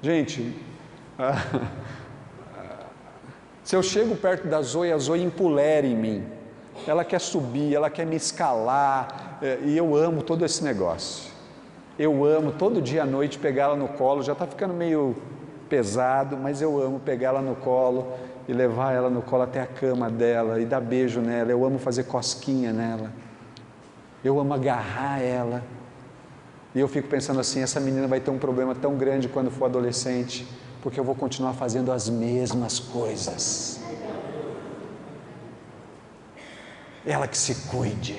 Speaker 2: Gente, se eu chego perto da Zoe, a Zoe empolera em mim. Ela quer subir, ela quer me escalar, e eu amo todo esse negócio. Eu amo todo dia à noite pegar ela no colo, já está ficando meio pesado, mas eu amo pegar ela no colo e levar ela no colo até a cama dela e dar beijo nela. Eu amo fazer cosquinha nela. Eu amo agarrar ela. E eu fico pensando assim, essa menina vai ter um problema tão grande quando for adolescente, porque eu vou continuar fazendo as mesmas coisas. Ela que se cuide,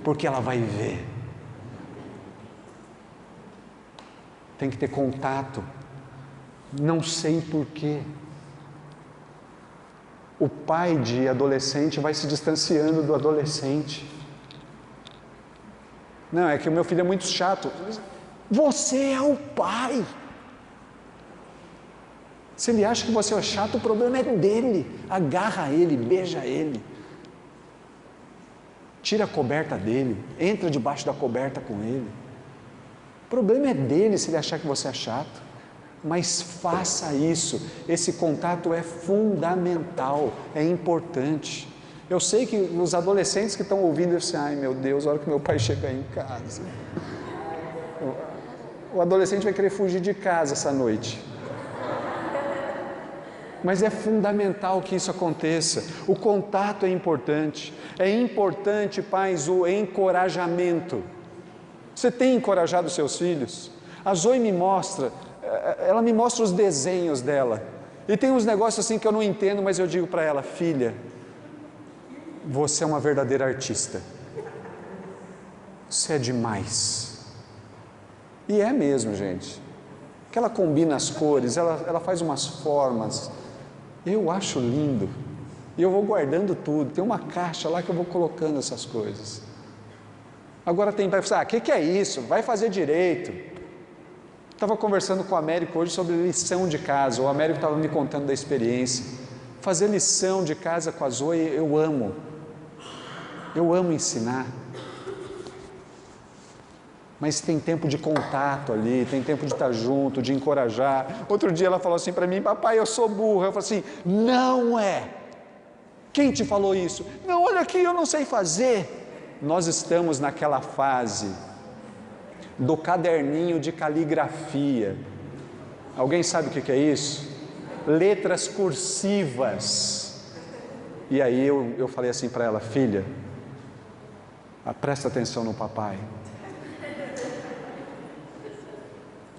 Speaker 2: porque ela vai ver. Tem que ter contato. Não sei porquê. O pai de adolescente vai se distanciando do adolescente. Não, é que o meu filho é muito chato. Você é o pai. Se ele acha que você é chato, o problema é dele. Agarra ele, beija ele. tira a coberta dele, entra debaixo da coberta com ele. O problema é dele se ele achar que você é chato, mas faça isso. Esse contato é fundamental, é importante. Eu sei que os adolescentes que estão ouvindo assim, ai meu Deus, a hora que meu pai chegar em casa, o adolescente vai querer fugir de casa essa noite. Mas é fundamental que isso aconteça. O contato é importante. É importante, pais, o encorajamento. Você tem encorajado seus filhos? A Zoe me mostra, ela me mostra os desenhos dela. E tem uns negócios assim que eu não entendo, mas eu digo para ela, filha, você é uma verdadeira artista. Você é demais. E é mesmo, gente. Que ela combina as cores, ela faz umas formas. Eu acho lindo. E eu vou guardando tudo. Tem uma caixa lá que eu vou colocando essas coisas. Agora tem pai que fala, o que é isso? Vai fazer direito. Estava conversando com o Américo hoje sobre lição de casa. O Américo estava me contando da experiência. Fazer lição de casa com a Zoe, eu amo. Eu amo ensinar. Mas tem tempo de contato ali, tem tempo de estar junto, de encorajar. Outro dia ela falou assim para mim, papai, eu sou burra. Eu falei assim, não é. Quem te falou isso? Não, olha aqui, eu não sei fazer. Nós estamos naquela fase do caderninho de caligrafia. Alguém sabe o que é isso? Letras cursivas. E aí eu falei assim para ela, filha, presta atenção no papai.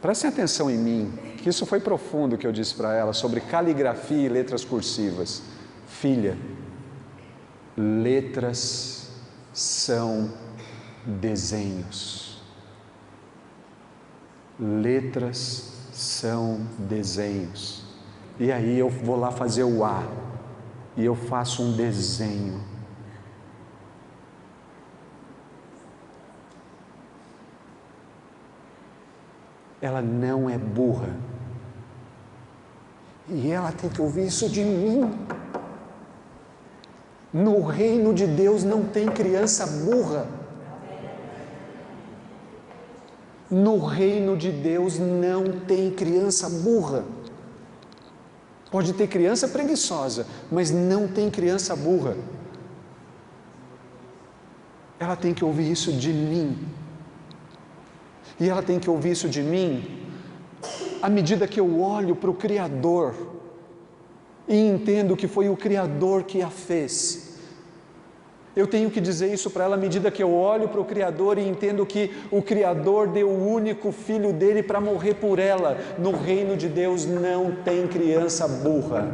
Speaker 2: Prestem atenção em mim, que isso foi profundo que eu disse para ela sobre caligrafia e letras cursivas. Filha, letras são desenhos. Letras são desenhos. E aí eu vou lá fazer o A e eu faço um desenho. Ela não é burra. E ela tem que ouvir isso de mim. No reino de Deus não tem criança burra. No reino de Deus não tem criança burra. Pode ter criança preguiçosa, mas não tem criança burra. Ela tem que ouvir isso de mim. E ela tem que ouvir isso de mim à medida que eu olho para o Criador e entendo que foi o Criador que a fez. Eu tenho que dizer isso para ela à medida que eu olho para o Criador e entendo que o Criador deu o único filho dele para morrer por ela. No reino de Deus não tem criança burra.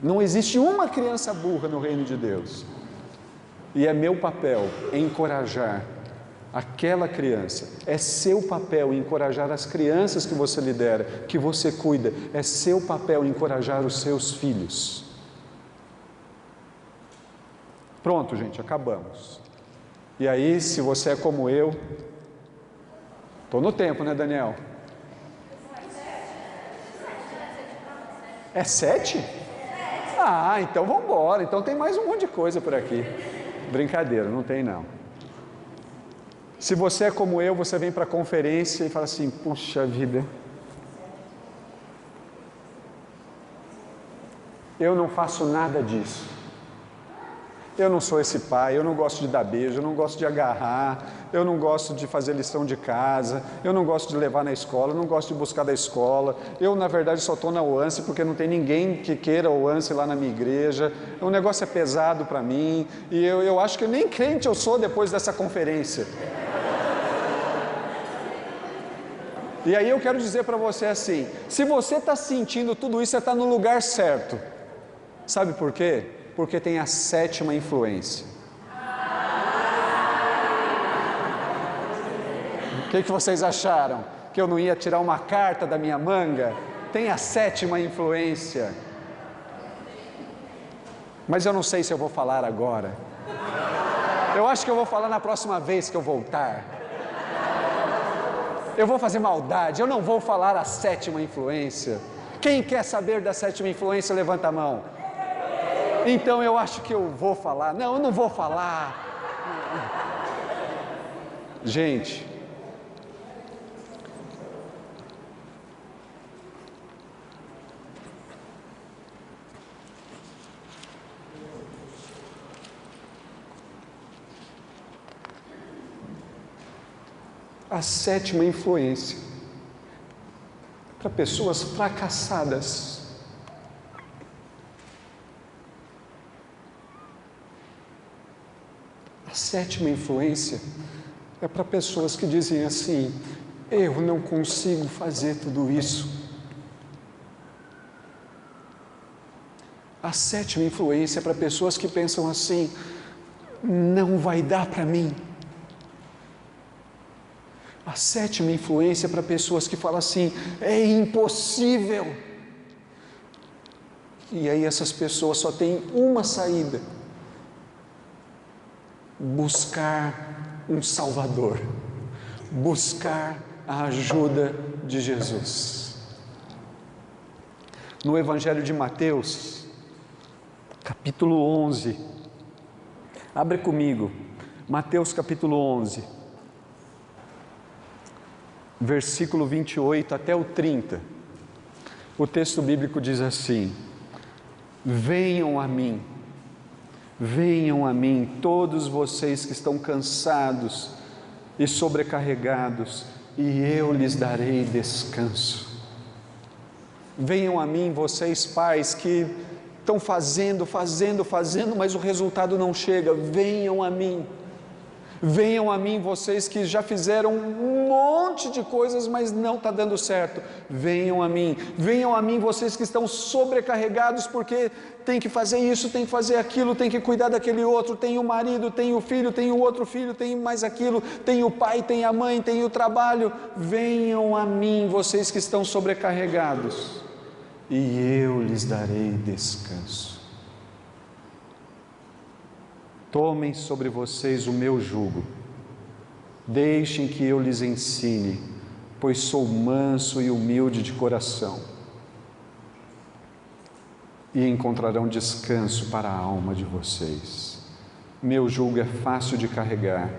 Speaker 2: Não existe uma criança burra no reino de Deus. E é meu papel encorajar aquela criança. É seu papel encorajar as crianças que você lidera, que você cuida. É seu papel encorajar os seus filhos. Pronto, gente, acabamos. E aí, se você é como eu, estou no tempo, né, Daniel? É 7? Ah, então vamos embora. Então tem mais um monte de coisa por aqui. Brincadeira, não tem não. Se você é como eu, você vem para a conferência e fala assim, puxa vida, eu não faço nada disso. Eu não sou esse pai, eu não gosto de dar beijo, eu não gosto de agarrar, eu não gosto de fazer lição de casa, eu não gosto de levar na escola, eu não gosto de buscar da escola, eu na verdade só estou na OANSE porque não tem ninguém que queira OANSE lá na minha igreja, o negócio é pesado para mim, e eu acho que nem crente eu sou depois dessa conferência. E aí eu quero dizer para você assim, se você está sentindo tudo isso, você está no lugar certo. Sabe por quê? Porque tem a 7ª influência. O que vocês acharam? Que eu não ia tirar uma carta da minha manga? Tem a 7ª influência. Mas eu não sei se eu vou falar agora. Eu acho que eu vou falar na próxima vez que eu voltar. Eu vou fazer maldade, eu não vou falar a 7ª influência. Quem quer saber da 7ª influência, levanta a mão. Então eu acho que eu vou falar. Não, eu não vou falar. Gente, a sétima influência para pessoas fracassadas. A sétima influência é para pessoas que dizem assim: eu não consigo fazer tudo isso. A sétima influência é para pessoas que pensam assim: não vai dar para mim. A sétima influência é para pessoas que falam assim: é impossível. E aí essas pessoas só têm uma saída: buscar um Salvador, buscar a ajuda de Jesus. No Evangelho de Mateus, capítulo 11, abre comigo, Mateus capítulo 11, versículo 28 até o 30, o texto bíblico diz assim: venham a mim, todos vocês que estão cansados e sobrecarregados, e eu lhes darei descanso. Venham a mim, vocês pais que estão fazendo, mas o resultado não chega. Venham a mim. Venham a mim, vocês que já fizeram um monte de coisas, mas não está dando certo. Venham a mim, vocês que estão sobrecarregados porque tem que fazer isso, tem que fazer aquilo, tem que cuidar daquele outro, tem o marido, tem o filho, tem o outro filho, tem mais aquilo, tem o pai, tem a mãe, tem o trabalho. Venham a mim, vocês que estão sobrecarregados, e eu lhes darei descanso. Tomem sobre vocês o meu jugo, deixem que eu lhes ensine, pois sou manso e humilde de coração, e encontrarão descanso para a alma de vocês. Meu jugo é fácil de carregar,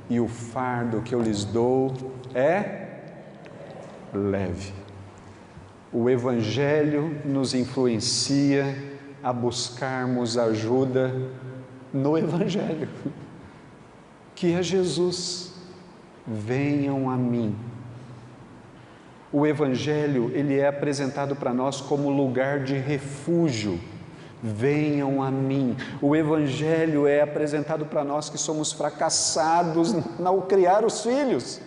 Speaker 2: e o fardo que eu lhes dou é leve. O Evangelho nos influencia a buscarmos ajuda no Evangelho, que é Jesus. Venham a mim. O Evangelho, ele é apresentado para nós como lugar de refúgio. Venham a mim. O Evangelho é apresentado para nós que somos fracassados ao criar os filhos.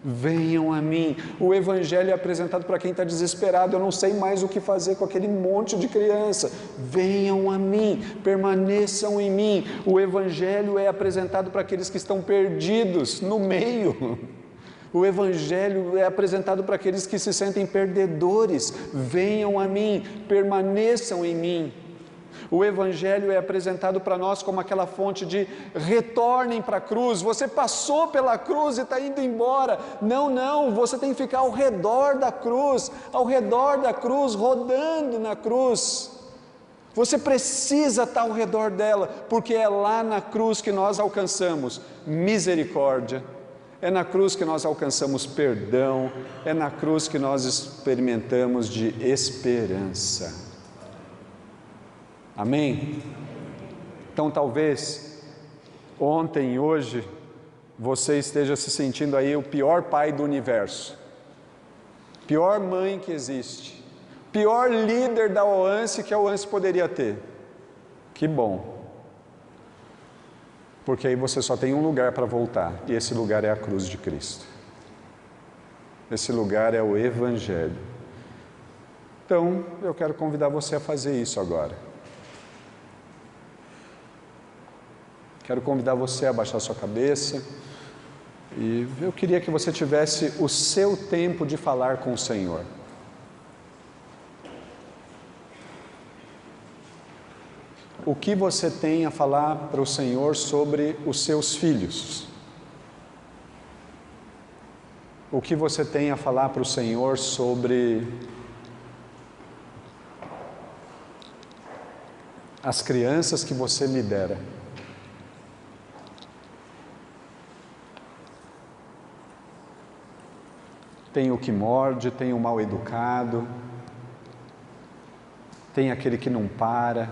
Speaker 2: Venham a mim. O Evangelho é apresentado para quem está desesperado: eu não sei mais o que fazer com aquele monte de criança. Venham a mim, permaneçam em mim. O Evangelho é apresentado para aqueles que estão perdidos no meio. O Evangelho é apresentado para aqueles que se sentem perdedores. Venham a mim, permaneçam em mim. O Evangelho é apresentado para nós como aquela fonte de retornem para a cruz. Você passou pela cruz e está indo embora. Não, você tem que ficar ao redor da cruz, rodando na cruz. Você precisa estar ao redor dela, porque é lá na cruz que nós alcançamos misericórdia, é na cruz que nós alcançamos perdão, é na cruz que nós experimentamos de esperança. Amém? Então talvez ontem e hoje você esteja se sentindo aí o pior pai do universo, pior mãe que existe, pior líder da OANSE que a OANSE poderia ter. Que bom, porque aí você só tem um lugar para voltar, e esse lugar é a cruz de Cristo. Esse lugar é o Evangelho. Então eu quero convidar você a fazer isso agora. Quero convidar você a abaixar sua cabeça, e eu queria que você tivesse o seu tempo de falar com o Senhor. O que você tem a falar para o Senhor sobre os seus filhos? O que você tem a falar para o Senhor sobre as crianças que você lidera. Tem o que morde, tem o mal educado, tem aquele que não para,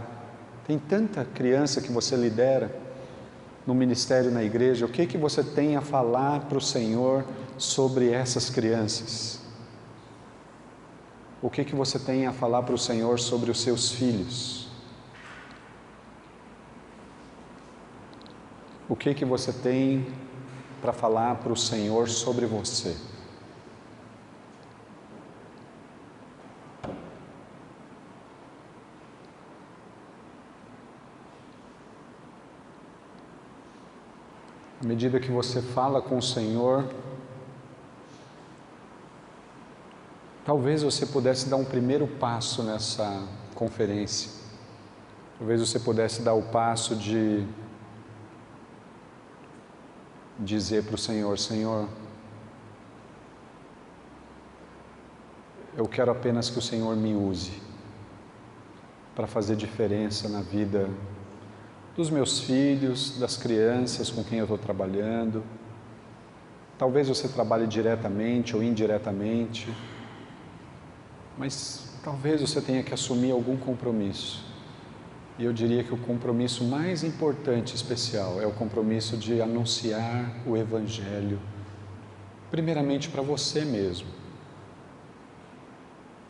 Speaker 2: tem tanta criança que você lidera no ministério, na igreja. O que você tem a falar para o Senhor sobre essas crianças? O que você tem a falar para o Senhor sobre os seus filhos? O que você tem para falar para o Senhor sobre você? À medida que você fala com o Senhor, talvez você pudesse dar um primeiro passo nessa conferência. Talvez você pudesse dar o passo de dizer para o Senhor: Senhor, eu quero apenas que o Senhor me use para fazer diferença na vida dos meus filhos, das crianças com quem eu estou trabalhando. Talvez você trabalhe diretamente ou indiretamente, mas talvez você tenha que assumir algum compromisso. E eu diria que o compromisso mais importante, especial, é o compromisso de anunciar o Evangelho, primeiramente para você mesmo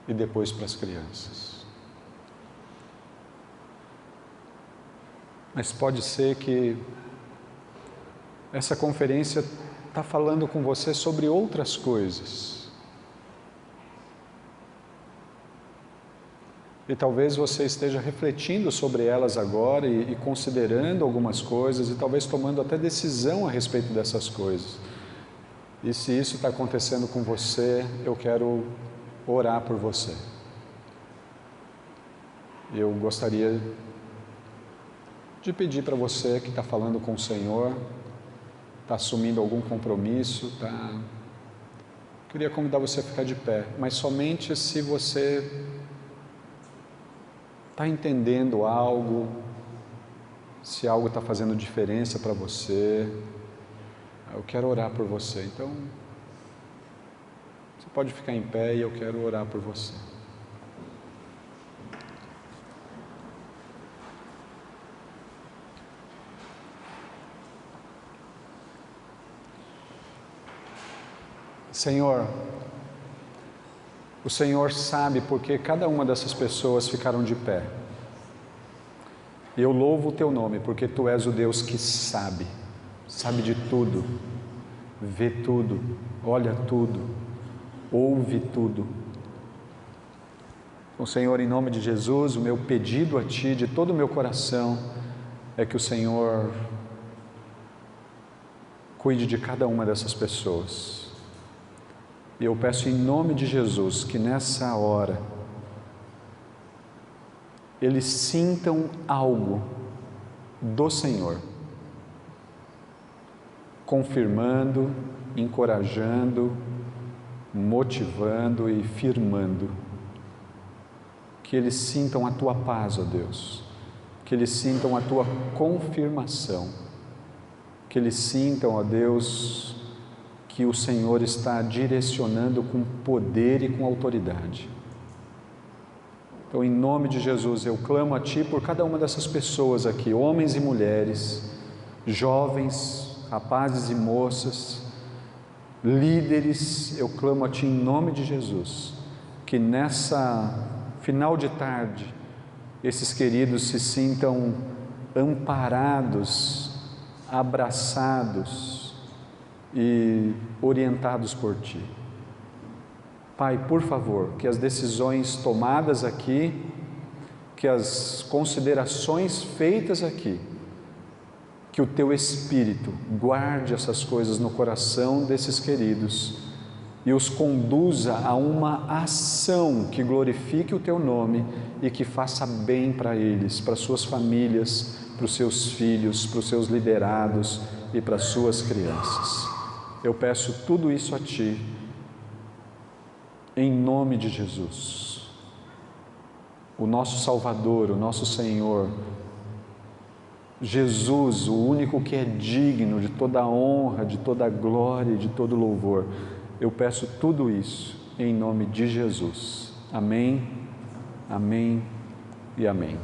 Speaker 2: e depois para as crianças. Mas pode ser que essa conferência está falando com você sobre outras coisas. E talvez você esteja refletindo sobre elas agora e considerando algumas coisas e talvez tomando até decisão a respeito dessas coisas. E se isso está acontecendo com você, eu quero orar por você. Eu gostaria de pedir para você que está falando com o Senhor, está assumindo algum compromisso, queria convidar você a ficar de pé, mas somente se você está entendendo algo, se algo está fazendo diferença para você. Eu quero orar por você, então você pode ficar em pé e eu quero orar por você. Senhor, o Senhor sabe porque cada uma dessas pessoas ficaram de pé. Eu louvo o Teu nome porque Tu és o Deus que sabe de tudo, vê tudo, olha tudo, ouve tudo. Então, Senhor, em nome de Jesus, o meu pedido a Ti, de todo o meu coração, é que o Senhor cuide de cada uma dessas pessoas. E eu peço em nome de Jesus que nessa hora eles sintam algo do Senhor, confirmando, encorajando, motivando e firmando. Que eles sintam a Tua paz, ó Deus, que eles sintam a Tua confirmação, que eles sintam, ó Deus, que o Senhor está direcionando com poder e com autoridade. Então, em nome de Jesus, eu clamo a Ti por cada uma dessas pessoas aqui, homens e mulheres, jovens, rapazes e moças, líderes. Eu clamo a Ti em nome de Jesus, que nessa final de tarde, esses queridos se sintam amparados, abraçados e orientados por Ti. Pai, por favor, que as decisões tomadas aqui, que as considerações feitas aqui, que o Teu Espírito guarde essas coisas no coração desses queridos e os conduza a uma ação que glorifique o Teu nome e que faça bem para eles, para suas famílias, para os seus filhos, para os seus liderados e para as suas crianças. Eu peço tudo isso a Ti, em nome de Jesus. o nosso Salvador, o nosso Senhor, Jesus, o único que é digno de toda a honra, de toda a glória e de todo louvor. Eu peço tudo isso em nome de Jesus. Amém, amém e amém.